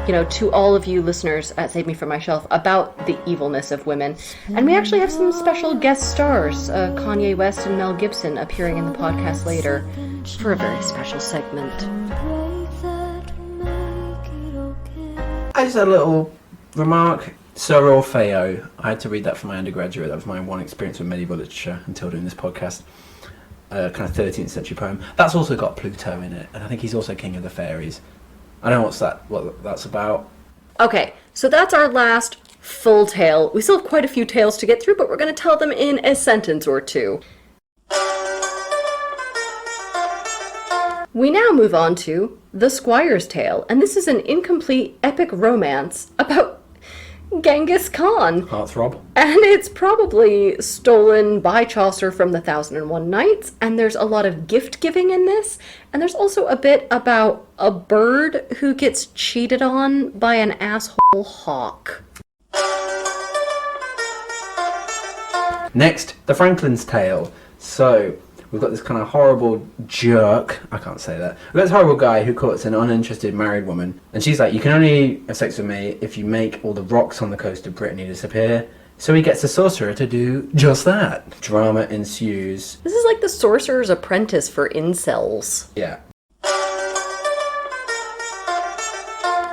to all of you listeners at Save Me From My Shelf about the evilness of women. And we actually have some special guest stars, Kanye West and Mel Gibson, appearing in the podcast later for a very special segment. I just had a little remark. Sir Orfeo. I had to read that for my undergraduate. That was my one experience with medieval literature until doing this podcast. Kind of 13th century poem. That's also got Pluto in it, and I think he's also king of the fairies. I don't know what that's about. Okay, so that's our last full tale. We still have quite a few tales to get through, but we're going to tell them in a sentence or two. We now move on to The Squire's Tale, and this is an incomplete epic romance about Genghis Khan. Heartthrob. And it's probably stolen by Chaucer from the 1001 Nights, and there's a lot of gift giving in this, and there's also a bit about a bird who gets cheated on by an asshole hawk. Next, the Franklin's Tale. So, we've got this kind of horrible jerk, I can't say that, we've got this horrible guy who courts an uninterested married woman, and she's like, you can only have sex with me if you make all the rocks on the coast of Brittany disappear. So he gets a sorcerer to do just that. Drama ensues. This is like the Sorcerer's Apprentice for incels. Yeah.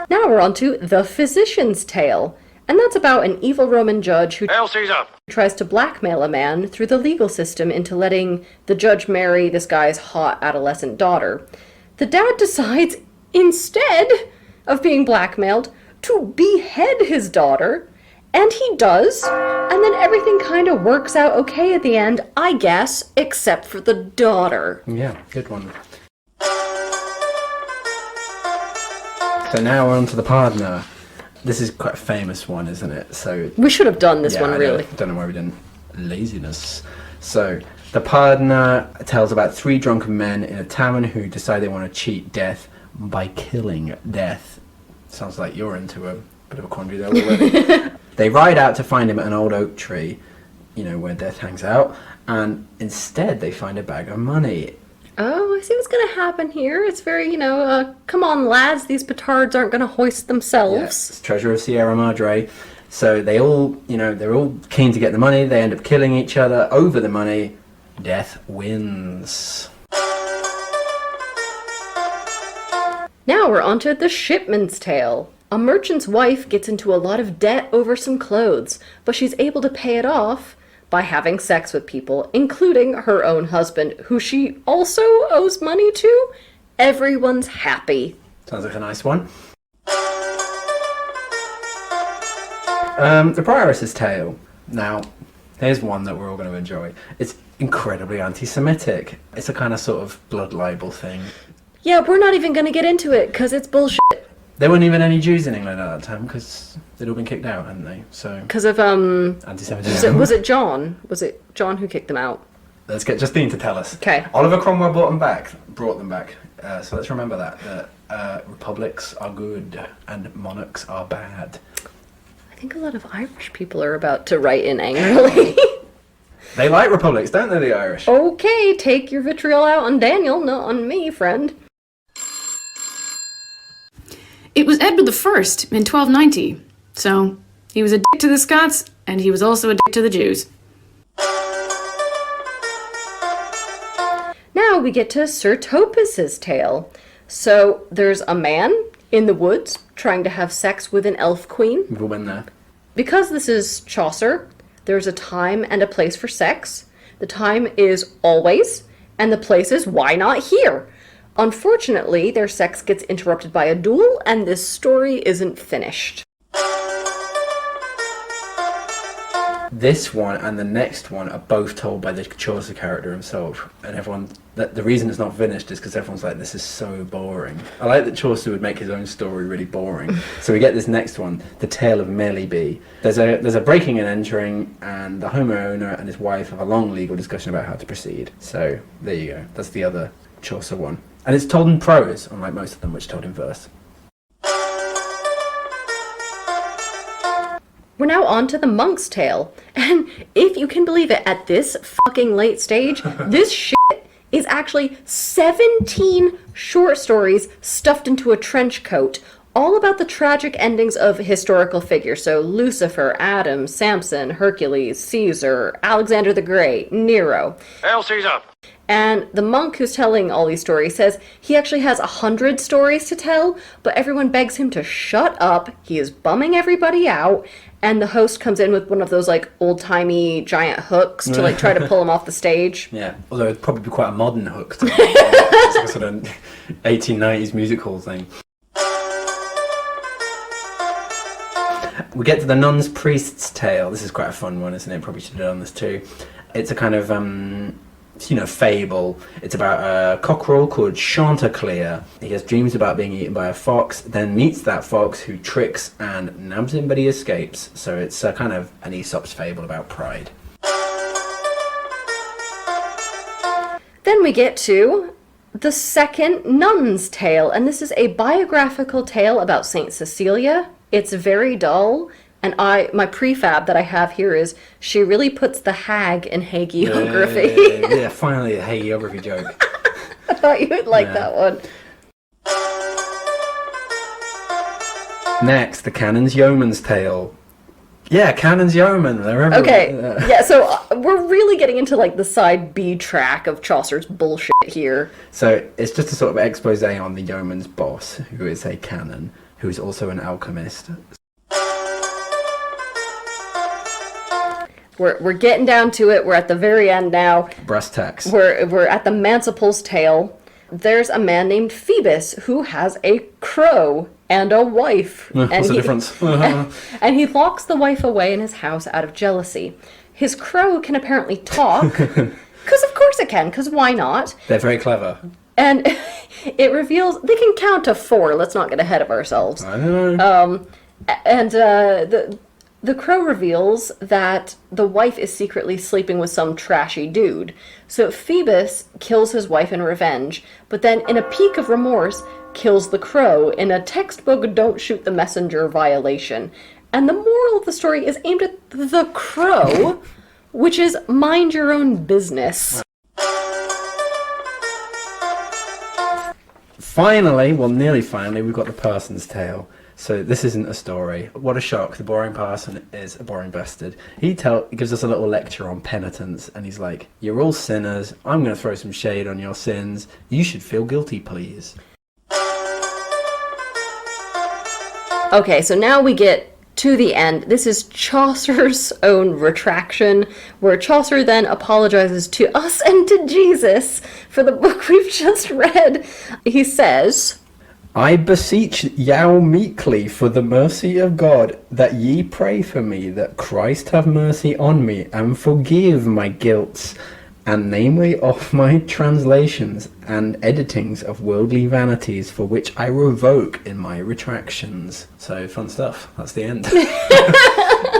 Now we're on to The Physician's Tale, and that's about an evil Roman judge who Hail Caesar! tries to blackmail a man through the legal system into letting the judge marry this guy's hot adolescent daughter. The dad decides, instead of being blackmailed, to behead his daughter, and he does, and then everything kind of works out okay at the end, I guess, except for the daughter. Yeah, good one. So now we're on to the partner. This is quite a famous one, isn't it? So we should have done this one, really. I don't know why we didn't. Laziness. So, the partner tells about 3 drunken men in a tavern who decide they want to cheat death by killing death. Sounds like you're into a bit of a quandary there already. They ride out to find him at an old oak tree, where death hangs out, and instead they find a bag of money. Oh, I see what's going to happen here. It's very, come on, lads, these petards aren't going to hoist themselves. Yes, it's treasure of Sierra Madre. So they all, they're all keen to get the money. They end up killing each other over the money. Death wins. Now we're onto the shipman's tale. A merchant's wife gets into a lot of debt over some clothes, but she's able to pay it off by having sex with people, including her own husband, who she also owes money to. Everyone's happy. Sounds like a nice one. The Prioress's Tale. Now, here's one that we're all going to enjoy. It's incredibly anti-Semitic. It's a kind of sort of blood libel thing. Yeah, we're not even going to get into it, because it's bullshit. There weren't even any Jews in England at that time, because they'd all been kicked out, hadn't they? So because of, anti-Semitism. was it John? Was it John who kicked them out? Let's get Justine to tell us. Okay. Oliver Cromwell brought them back. So let's remember that republics are good and monarchs are bad. I think a lot of Irish people are about to write in angrily. They like republics, don't they, the Irish? Okay, take your vitriol out on Daniel, not on me, friend. It was Edward I in 1290, so he was a dick to the Scots, and he was also a dick to the Jews. Now we get to Sir Topus's tale. So there's a man in the woods trying to have sex with an elf queen. We've all been there. Because this is Chaucer, there's a time and a place for sex. The time is always, and the place is why not here? Unfortunately, their sex gets interrupted by a duel, and this story isn't finished. This one and the next one are both told by the Chaucer character himself, and everyone. The reason it's not finished is because everyone's like, "This is so boring." I like that Chaucer would make his own story really boring. So we get this next one, the Tale of Melibea. There's a breaking and entering, and the homeowner and his wife have a long legal discussion about how to proceed. So there you go. That's the other Chaucer one, and it's told in prose, unlike most of them, which are told in verse. We're now on to the monk's tale. And if you can believe it, at this fucking late stage, this shit is actually 17 short stories stuffed into a trench coat, all about the tragic endings of historical figures. So Lucifer, Adam, Samson, Hercules, Caesar, Alexander the Great, Nero. Hail Caesar! And the monk who's telling all these stories says he actually has 100 stories to tell, but everyone begs him to shut up. He is bumming everybody out. And the host comes in with one of those, like, old-timey giant hooks to, like, try to pull him off the stage. Yeah, although it'd probably be quite a modern hook. It's like a sort of 1890s music hall thing. We get to the nun's priest's tale. This is quite a fun one, isn't it? Probably should have done this too. It's a kind of, fable. It's about a cockerel called Chanticleer. He has dreams about being eaten by a fox, then meets that fox who tricks and nabs him, but he escapes. So it's a kind of an Aesop's fable about pride. Then we get to the second nun's tale, and this is a biographical tale about Saint Cecilia. It's very dull, and my prefab that I have here is she really puts the hag in hagiography. Yeah, finally a hagiography joke. I thought you would like that one. Next, the Canon's Yeoman's Tale. Yeah, Canon's Yeoman. They're everywhere. Okay, yeah, so we're really getting into, like, the side B track of Chaucer's bullshit here. So it's just a sort of expose on the yeoman's boss, who is a canon, who is also an alchemist. We're getting down to it. We're at the very end now. Brass tacks. We're at the Manciple's tale. There's a man named Phoebus who has a crow and a wife. What's the difference? And he locks the wife away in his house out of jealousy. His crow can apparently talk, because of course it can, because why not? They're very clever. And it reveals they can count to 4. Let's not get ahead of ourselves. I don't know. And the crow reveals that the wife is secretly sleeping with some trashy dude. So Phoebus kills his wife in revenge, but then in a peak of remorse, kills the crow in a textbook don't shoot the messenger violation. And the moral of the story is aimed at the crow, which is mind your own business. Finally, well, nearly finally, we've got the parson's tale. So this isn't a story. What a shock. The boring parson is a boring bastard. He gives us a little lecture on penitence, and he's like, you're all sinners. I'm going to throw some shade on your sins. You should feel guilty, please. Okay, so now we get to the end. This is Chaucer's own retraction, where Chaucer then apologizes to us and to Jesus for the book we've just read. He says, I beseech yow meekly for the mercy of God, that ye pray for me, that Christ have mercy on me, and forgive my guilts, and namely of my translations and editings of worldly vanities, for which I revoke in my retractions. So, fun stuff. That's the end.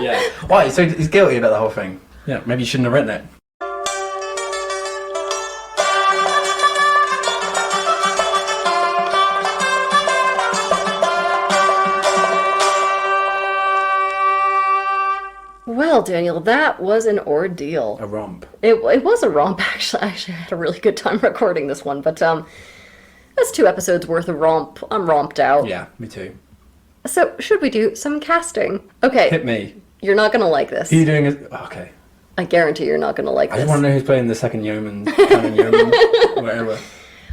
Yeah. Why? So he's guilty about the whole thing. Yeah, maybe you shouldn't have written it. well, Daniel, that was an ordeal. A romp. It was a romp, actually. I actually had a really good time recording this one, but that's 2 episodes worth of romp. I'm romped out. Yeah, me too. So, should we do some casting? Okay. Hit me. You're not gonna like this. Who are you doing? Okay. I guarantee you're not gonna like I this. just want to know who's playing the second yeoman, canon yeoman, whatever.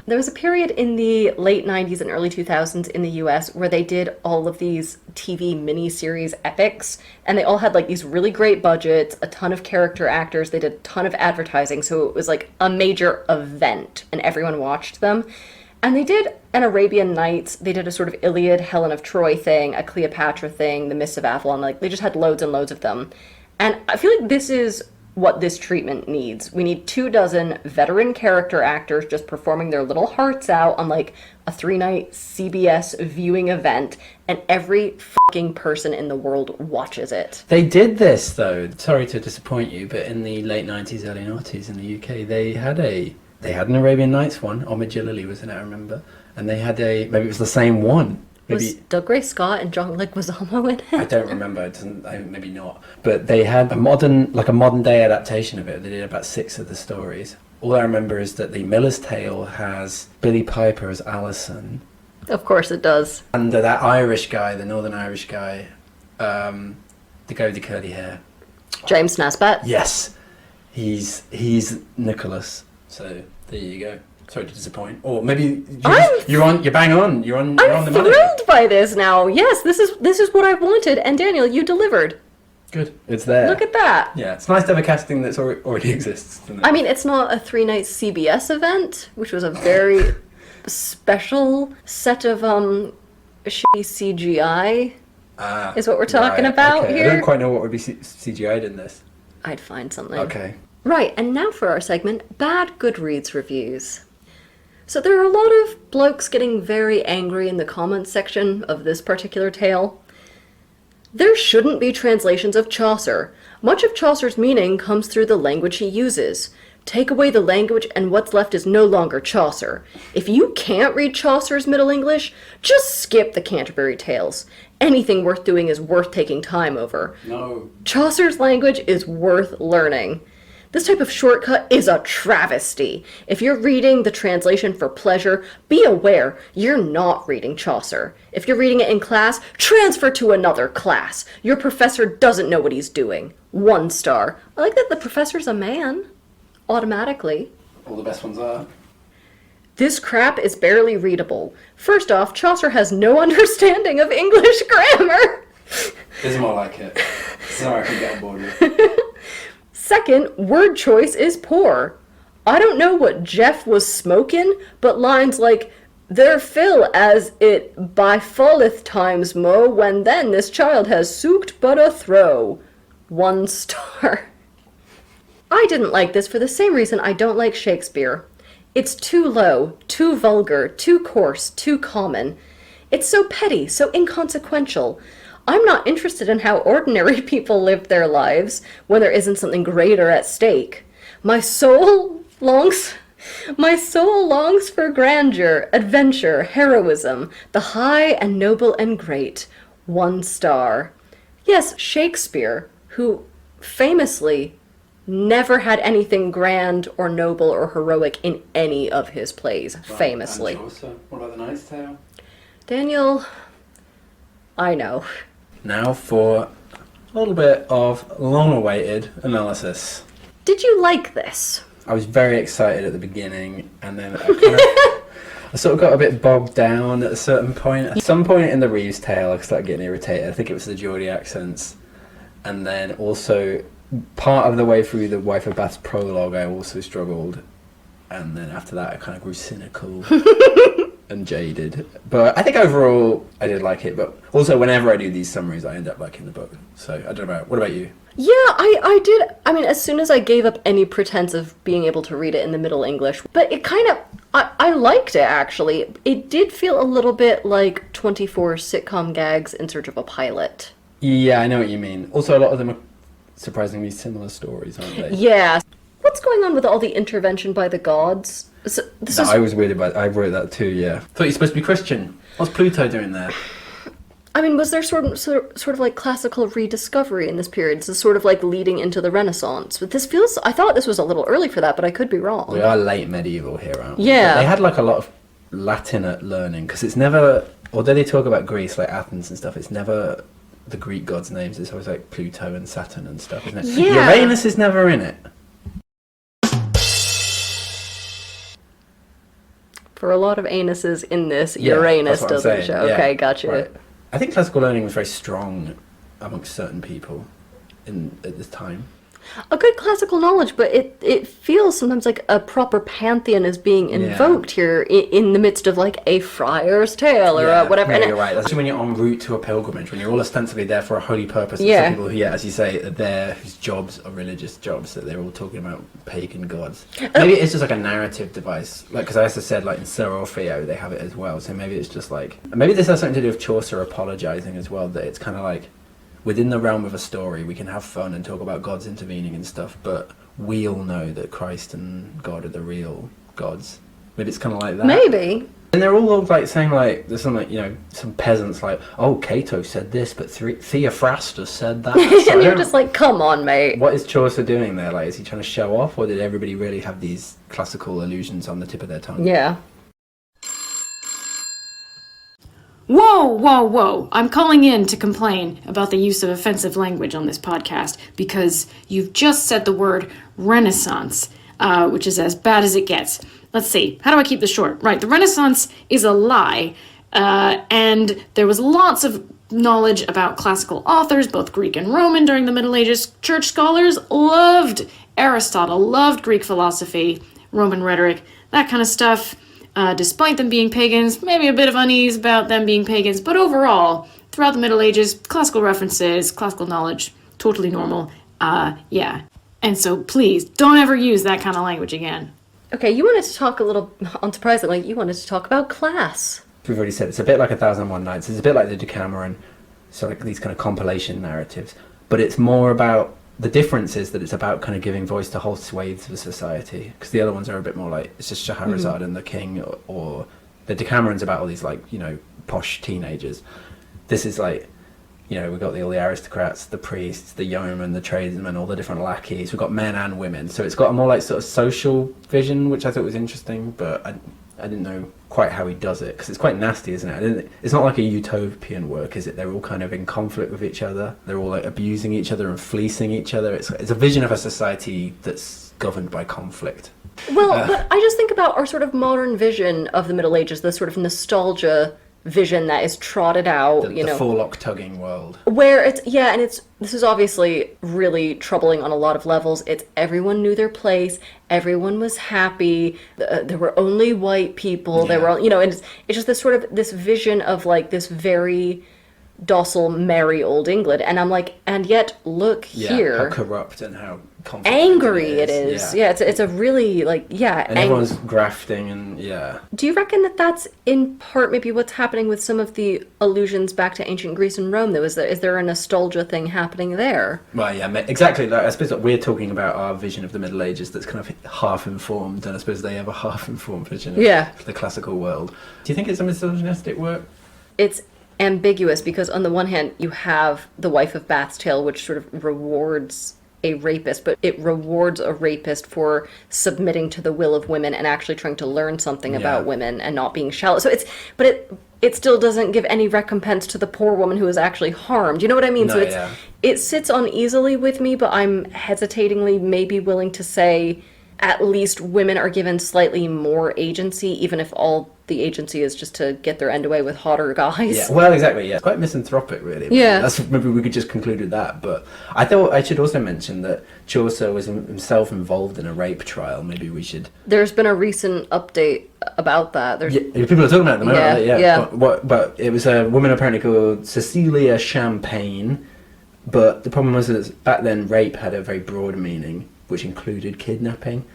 There was a period in the late 90s and early 2000s in the US where they did all of these TV miniseries epics, and they all had like these really great budgets, a ton of character actors, they did a ton of advertising, so it was like a major event, and everyone watched them. And they did an Arabian Nights, they did a sort of Iliad, Helen of Troy thing, a Cleopatra thing, the Mists of Avalon, like they just had loads and loads of them. And I feel like this is what this treatment needs. We need 24 veteran character actors just performing their little hearts out on like a 3-night CBS viewing event, and every fucking person in the world watches it. They did this though, sorry to disappoint you, but in the late 90s, early 90s in the UK, they had an Arabian Nights one, Omid Jalili was in it, I remember, and they had maybe it was the same one. Maybe, was Dougray Scott and John Leguizamo in it? I don't remember. Maybe not. But they had a modern day adaptation of it. They did about 6 of the stories. All I remember is that the Miller's Tale has Billy Piper as Alison, Of course it does. and that Irish guy, the Northern Irish guy, the guy with the curly hair. James Nesbitt. Yes, he's Nicholas. So there you go. Sorry to disappoint. Or maybe you're bang on. You're on the I'm money. thrilled by this now. Yes, this is what I wanted, and Daniel, you delivered. Good. It's there. Look at that. Yeah, it's nice to have a casting that's already exists. Isn't it? I mean, it's not a 3-night CBS event, which was a very special set of shitty CGI. Is what we're talking about okay. here. I don't quite know what would be CGI'd in this. I'd find something. Okay. Right, and now for our segment, Bad Goodreads Reviews. So there are a lot of blokes getting very angry in the comments section of this particular tale. There shouldn't be translations of Chaucer. Much of Chaucer's meaning comes through the language he uses. Take away the language and what's left is no longer Chaucer. If you can't read Chaucer's Middle English, just skip the Canterbury Tales. Anything worth doing is worth taking time over. No. Chaucer's language is worth learning. This type of shortcut is a travesty. If you're reading the translation for pleasure, be aware you're not reading Chaucer. If you're reading it in class, transfer to another class. Your professor doesn't know what he's doing. 1 star. I like that the professor's a man. Automatically. All the best ones are. This crap is barely readable. First off, Chaucer has no understanding of English grammar. This is more like it. Sorry, I can get on board with. Second, word choice is poor. I don't know what Jeff was smoking, but lines like, there fill as it by falleth times mo, when then this child has sooked but a throw. 1 star. I didn't like this for the same reason I don't like Shakespeare. It's too low, too vulgar, too coarse, too common. It's so petty, so inconsequential. I'm not interested in how ordinary people live their lives when there isn't something greater at stake. My soul longs for grandeur, adventure, heroism, the high and noble and great. 1 star. Yes, Shakespeare, who famously never had anything grand or noble or heroic in any of his plays, famously. And Chaucer. What about the Knight's Tale? Daniel, I know. Now for a little bit of long-awaited analysis. Did you like this? I was very excited at the beginning, and then I sort of got a bit bogged down at a certain point. At some point in the Reeves tale, I started getting irritated. I think it was the Geordie accents. And then also, part of the way through the Wife of Bath's prologue, I also struggled. And then after that, I kind of grew cynical and jaded. But I think overall, I did like it. But also, whenever I do these summaries, I end up liking the book. So I don't know. What about you? Yeah, I did. I mean, as soon as I gave up any pretense of being able to read it in the Middle English, but it kind of, I liked it, actually. It did feel a little bit like 24 sitcom gags in search of a pilot. Yeah, I know what you mean. Also, a lot of them are surprisingly similar stories, aren't they? Yeah. What's going on with all the intervention by the gods? I was weirded by I wrote that too, yeah. Thought you're supposed to be Christian. What's Pluto doing there? I mean, was there sort of like classical rediscovery in this period? This is sort of like leading into the Renaissance. But I thought this was a little early for that, but I could be wrong. We are late medieval here, aren't we? Yeah. But they had like a lot of Latin at learning, because it's never, although they talk about Greece, like Athens and stuff, it's never the Greek gods' names. It's always like Pluto and Saturn and stuff, isn't it? Yeah. Uranus is never in it. For a lot of anuses in this, Yeah, Uranus that's what I'm doesn't saying. show. Yeah, Okay, gotcha. right. I think classical learning was very strong amongst certain people at this time. A good classical knowledge, but it feels sometimes like a proper pantheon is being invoked here in the midst of like a friar's tale or whatever. Yeah, you're right. That's when you're en route to a pilgrimage, when you're all ostensibly there for a holy purpose. And some people who, as you say, are there whose jobs are religious jobs, that they're all talking about pagan gods. Maybe it's just like a narrative device, like, because as I said, like in Sir Orfeo, they have it as well. So maybe it's just like, maybe this has something to do with Chaucer apologizing as well, that it's kind of like, within the realm of a story, we can have fun and talk about gods intervening and stuff, but we all know that Christ and God are the real gods. Maybe it's kind of like that. Maybe. And they're all like saying like, there's some like, some peasants like, oh, Cato said this, but Theophrastus said that. So And you're just like, come on, mate. what is Chaucer doing there? Like, is he trying to show off, or did everybody really have these classical allusions on the tip of their tongue? Yeah. Whoa, whoa, whoa. I'm calling in to complain about the use of offensive language on this podcast because you've just said the word Renaissance, which is as bad as it gets. Let's see. How do I keep this short? Right, the Renaissance is a lie, and there was lots of knowledge about classical authors, both Greek and Roman, during the Middle Ages. Church scholars loved Aristotle, loved Greek philosophy, Roman rhetoric, that kind of stuff. Despite them being pagans, maybe a bit of unease about them being pagans, but overall, throughout the Middle Ages, classical references, classical knowledge, totally normal. Yeah. And so please, don't ever use that kind of language again. Okay, you wanted to talk a little, unsurprisingly, you wanted to talk about class. We've already said it's a bit like 1001 Nights. It's a bit like the Decameron, so like these kind of compilation narratives. But it's more about, the difference is that it's about kind of giving voice to whole swathes of society, because the other ones are a bit more like, it's just Scheherazade and the king, or the Decameron's about all these like, posh teenagers. This is like, we've got all the aristocrats, the priests, the yeomen, the tradesmen, all the different lackeys. We've got men and women, so it's got a more like sort of social vision, which I thought was interesting, but I didn't know quite how he does it, because it's quite nasty, isn't it? It's not like a utopian work, is it? They're all kind of in conflict with each other. They're all like abusing each other and fleecing each other. It's a vision of a society that's governed by conflict. Well, but I just think about our sort of modern vision of the Middle Ages, the sort of nostalgia vision that is trotted out, The forelock tugging world. Where this is obviously really troubling on a lot of levels. It's everyone knew their place, everyone was happy, there were only white people, there were, and it's just this sort of, this vision of like this very docile, merry old England. And I'm like, and yet look here. How corrupt and how angry it is. Yeah, it's a really like, and everyone's grafting and Do you reckon that that's in part maybe what's happening with some of the allusions back to ancient Greece and Rome though? Is there a nostalgia thing happening there? Well, yeah, exactly. Like, I suppose that we're talking about our vision of the Middle Ages that's kind of half-informed, and I suppose they have a half-informed vision of the classical world. Do you think it's a misogynistic work? It's ambiguous, because on the one hand you have the Wife of Bath's tale, which sort of rewards a rapist, but it rewards a rapist for submitting to the will of women and actually trying to learn something about women and not being shallow. So it still doesn't give any recompense to the poor woman who is actually harmed. You know what I mean? No, so it sits uneasily with me, but I'm hesitatingly maybe willing to say at least women are given slightly more agency, even if all the agency is just to get their end away with hotter guys. Yeah, well, exactly, yeah. It's quite misanthropic, really. Yeah. Maybe we could just conclude with that, but I thought I should also mention that Chaucer was himself involved in a rape trial. Maybe we should... There's been a recent update about that. Yeah, people are talking about it at the moment, Yeah, right? yeah. But it was a woman apparently called Cecilia Champagne, but the problem was that back then rape had a very broad meaning, which included kidnapping,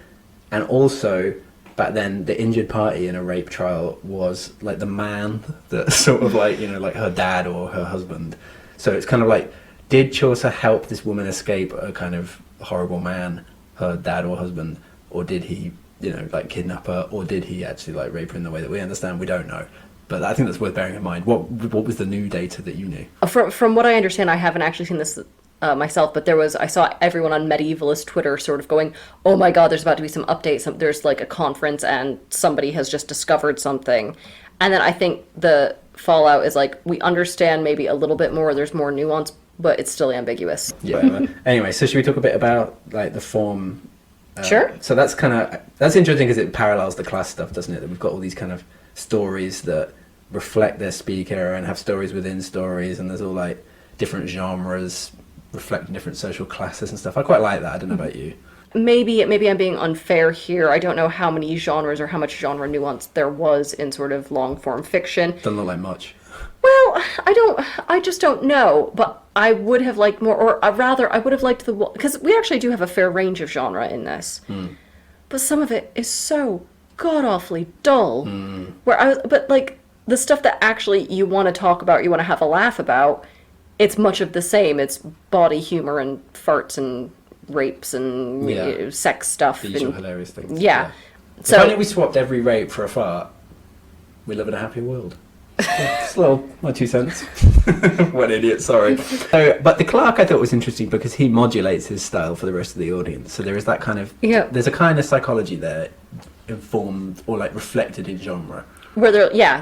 and also back then the injured party in a rape trial was like the man that sort of like, you know, like her dad or her husband. So it's kind of like, did Chaucer help this woman escape a kind of horrible man, her dad or husband, or did he, you know, like kidnap her, or did he actually like rape her in the way that we understand? We don't know. But I think that's worth bearing in mind. What was the new data that you knew? From what I understand, I haven't actually seen this myself, but I saw everyone on medievalist Twitter sort of going, oh my god, there's about to be some updates, there's like a conference and somebody has just discovered something. And then I think the fallout is like, we understand maybe a little bit more, there's more nuance, but it's still ambiguous. Yeah. Anyway, so should we talk a bit about like the form? Sure. So that's interesting because it parallels the class stuff, doesn't it? That we've got all these kind of stories that reflect their speaker and have stories within stories, and there's all like different genres reflecting different social classes and stuff. I quite like that. I don't know about you. Maybe I'm being unfair here. I don't know how many genres or how much genre nuance there was in sort of long form fiction. Doesn't look like much. Well, I just don't know, but I would have liked more, or rather, I would have liked because we actually do have a fair range of genre in this, but some of it is so god-awfully dull, but like, the stuff that actually you want to talk about, you want to have a laugh about, it's much of the same. It's bawdy humor and farts and rapes and sex stuff. The usual hilarious things. Yeah. So, if only we swapped every rape for a fart, we live in a happy world. Just a little, my 2 cents. What an idiot, sorry. So, but the clerk I thought was interesting because he modulates his style for the rest of the audience. So there is that kind of, there's a kind of psychology there informed or like reflected in genre. Where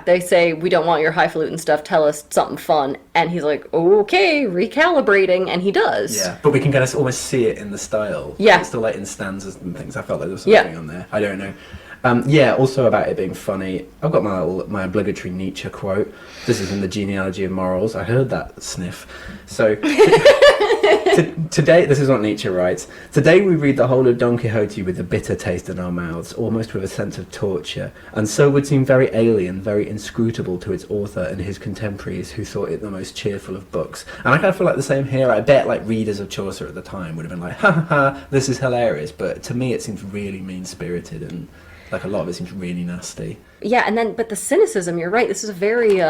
they say, we don't want your highfalutin stuff, tell us something fun. And he's like, okay, recalibrating, and he does. Yeah, but we can kind of almost see it in the style. Yeah. It's still like in stanzas and things. I felt like there was something on there. I don't know. Also about it being funny, I've got my obligatory Nietzsche quote. This is in the Genealogy of Morals. I heard that sniff. So, today, this is what Nietzsche writes. Today we read the whole of Don Quixote with a bitter taste in our mouths, almost with a sense of torture, and so would seem very alien, very inscrutable to its author and his contemporaries who thought it the most cheerful of books. And I kind of feel like the same here. I bet like readers of Chaucer at the time would have been like, ha ha ha, this is hilarious. But to me it seems really mean-spirited and like a lot of it seems really nasty. Yeah, but the cynicism, you're right. This is a very,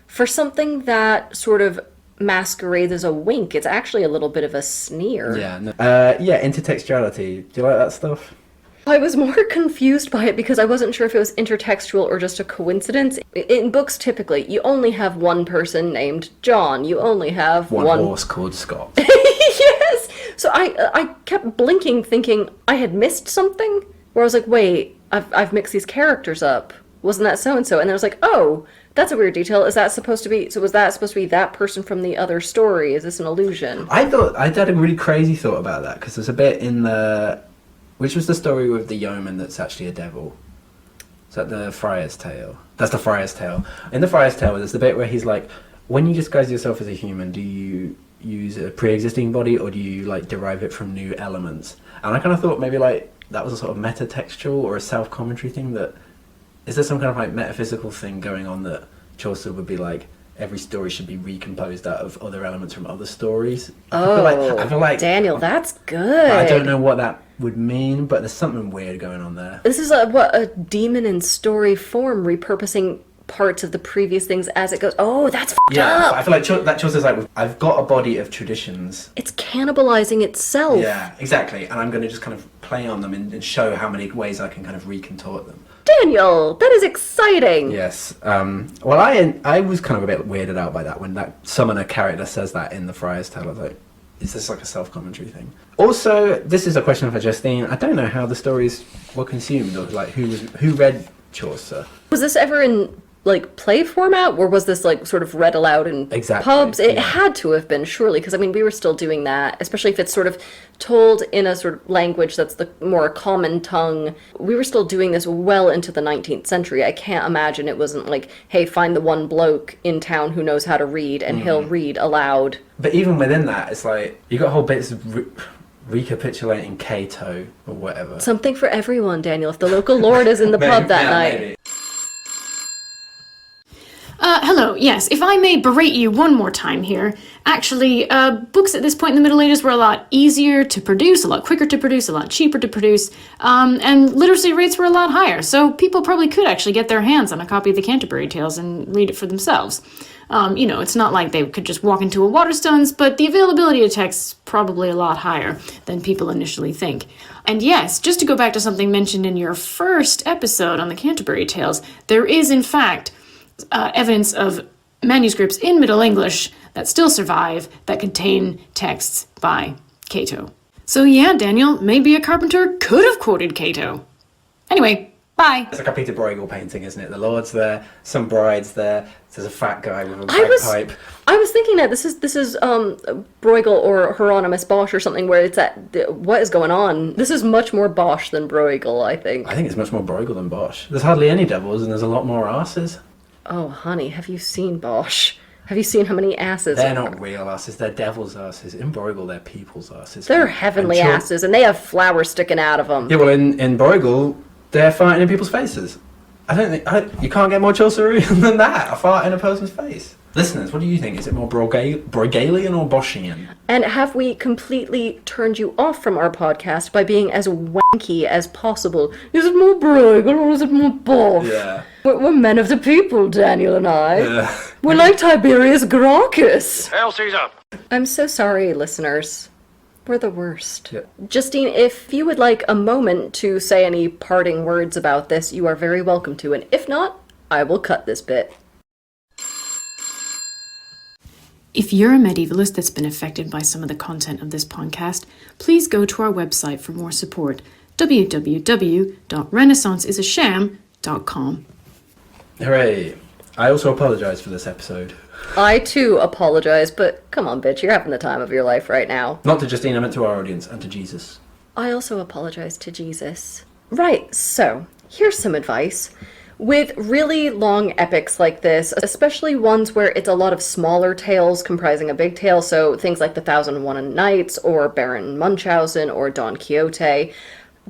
for something that sort of masquerades as a wink, it's actually a little bit of a sneer. Yeah, intertextuality. Do you like that stuff? I was more confused by it because I wasn't sure if it was intertextual or just a coincidence. In books, typically, you only have one person named John. You only have one horse called Scott. Yes! So I kept blinking thinking I had missed something. Where I was like, wait, I've mixed these characters up. Wasn't that so-and-so? And then I was like, oh, that's a weird detail. Is that supposed to be... So was that supposed to be that person from the other story? Is this an illusion? I had a really crazy thought about that, because there's a bit in the... Which was the story with the yeoman that's actually a devil? Is that the Friar's Tale? That's the Friar's Tale. In the Friar's Tale, there's the bit where he's like, when you disguise yourself as a human, do you use a pre-existing body, or do you, like, derive it from new elements? And I kind of thought maybe, like, that was a sort of meta-textual or a self-commentary thing that... Is there some kind of like metaphysical thing going on that Chaucer would be like, every story should be recomposed out of other elements from other stories? I feel like Daniel, that's good. I don't know what that would mean, but there's something weird going on there. This is a demon in story form repurposing parts of the previous things as it goes. Oh, that's f***ed up. I feel like that Chaucer's like, I've got a body of traditions. It's cannibalizing itself. Yeah, exactly. And I'm going to just kind of play on them and show how many ways I can kind of recontort them. Daniel, that is exciting. Yes. Well, I was kind of a bit weirded out by that when that summoner character says that in the Friar's Tale. I was like, is this like a self-commentary thing? Also, this is a question for Justine. I don't know how the stories were consumed, or like who read Chaucer. Was this ever in like play format, or was this like sort of read aloud in pubs? It had to have been, surely, because I mean we were still doing that, especially if it's sort of told in a sort of language that's the more common tongue. We were still doing this well into the 19th century. I can't imagine it wasn't like, hey, find the one bloke in town who knows how to read and he'll read aloud. But even within that, it's like you got whole bits of recapitulating Cato or whatever. Something for everyone, Daniel, if the local lord is in the pub that night. Maybe. Hello, yes, if I may berate you one more time here. Actually, books at this point in the Middle Ages were a lot easier to produce, a lot quicker to produce, a lot cheaper to produce, and literacy rates were a lot higher, so people probably could actually get their hands on a copy of the Canterbury Tales and read it for themselves. It's not like they could just walk into a Waterstones, but the availability of text's probably a lot higher than people initially think. And yes, just to go back to something mentioned in your first episode on the Canterbury Tales, there is, in fact, evidence of manuscripts in Middle English that still survive that contain texts by Cato. So yeah, Daniel, maybe a carpenter could have quoted Cato. Anyway, bye. It's like a Peter Bruegel painting, isn't it? The Lord's there, some bride's there, there's a fat guy with a bagpipe. I was thinking that this is Bruegel or Hieronymus Bosch or something, where it's at, what is going on? This is much more Bosch than Bruegel, I think. I think it's much more Bruegel than Bosch. There's hardly any devils and there's a lot more asses. Oh, honey, have you seen Bosch? Have you seen how many asses? They're not real asses, they're devil's asses. In Bruegel, they're people's asses. They're heavenly asses, and they have flowers sticking out of them. Yeah, well, in Bruegel, they're farting in people's faces. I don't think... you can't get more Chaucerian than that, a fart in a person's face. Listeners, what do you think? Is it more Bruegelian or Boschian? And have we completely turned you off from our podcast by being as wanky as possible? Is it more Bruegel or is it more Bosch? Yeah. We're men of the people, Daniel and I. Yeah. We're like Tiberius Gracchus. Hail Caesar! I'm so sorry, listeners. We're the worst. Yeah. Justine, if you would like a moment to say any parting words about this, you are very welcome to. And if not, I will cut this bit. If you're a medievalist that's been affected by some of the content of this podcast, please go to our website for more support, www.renaissanceisasham.com. Hooray. I also apologise for this episode. I too apologize, but come on, bitch, you're having the time of your life right now. Not to Justine, I meant to our audience and to Jesus. I also apologize to Jesus. Right, so, here's some advice. With really long epics like this, especially ones where it's a lot of smaller tales comprising a big tale, so things like The 1001 Nights, or Baron Munchausen, or Don Quixote,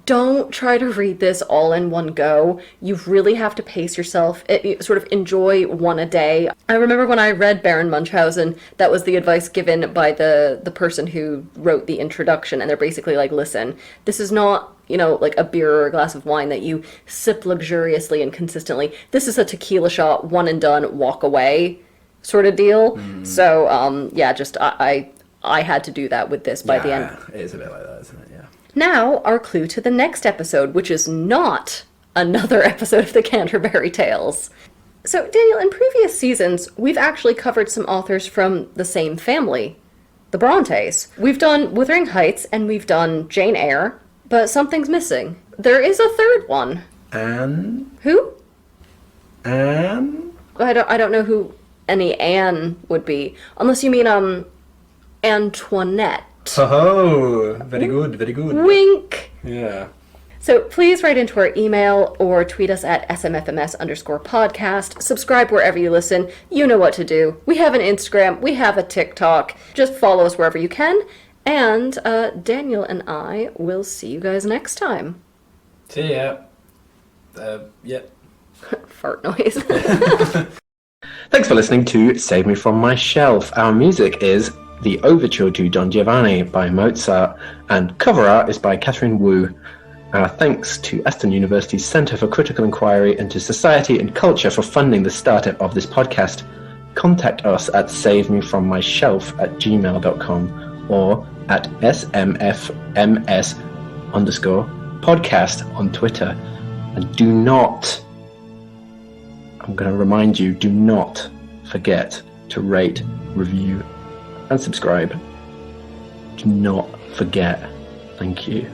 don't try to read this all in one go. You really have to pace yourself, sort of enjoy one a day. I remember when I read Baron Munchausen, that was the advice given by the person who wrote the introduction, and they're basically like, listen, this is not, like a beer or a glass of wine that you sip luxuriously and consistently. This is a tequila shot, one and done, walk away sort of deal. So, I had to do that with this by the end. It is a bit like that, isn't it? Yeah. Now, our clue to the next episode, which is not another episode of the Canterbury Tales. So, Daniel, in previous seasons, we've actually covered some authors from the same family, the Brontes. We've done Wuthering Heights, and we've done Jane Eyre, but something's missing. There is a third one. Anne? Who? Anne? I don't know who any Anne would be, unless you mean, Antoinette. Oh, very good, very good. Wink! Yeah. So please write into our email or tweet us at smfms_podcast. Subscribe wherever you listen. You know what to do. We have an Instagram. We have a TikTok. Just follow us wherever you can. And Daniel and I will see you guys next time. See ya. Yep. Fart noise. Thanks for listening to Save Me From My Shelf. Our music is The Overture to Don Giovanni by Mozart, and cover art is by Catherine Wu. Our thanks to Aston University's Centre for Critical Inquiry into Society and Culture for funding the startup of this podcast. Contact us at savemefrommyshelf@gmail.com or at smfms_podcast on Twitter. And do not, I'm going to remind you, do not forget to rate, review, and subscribe. Do not forget. Thank you.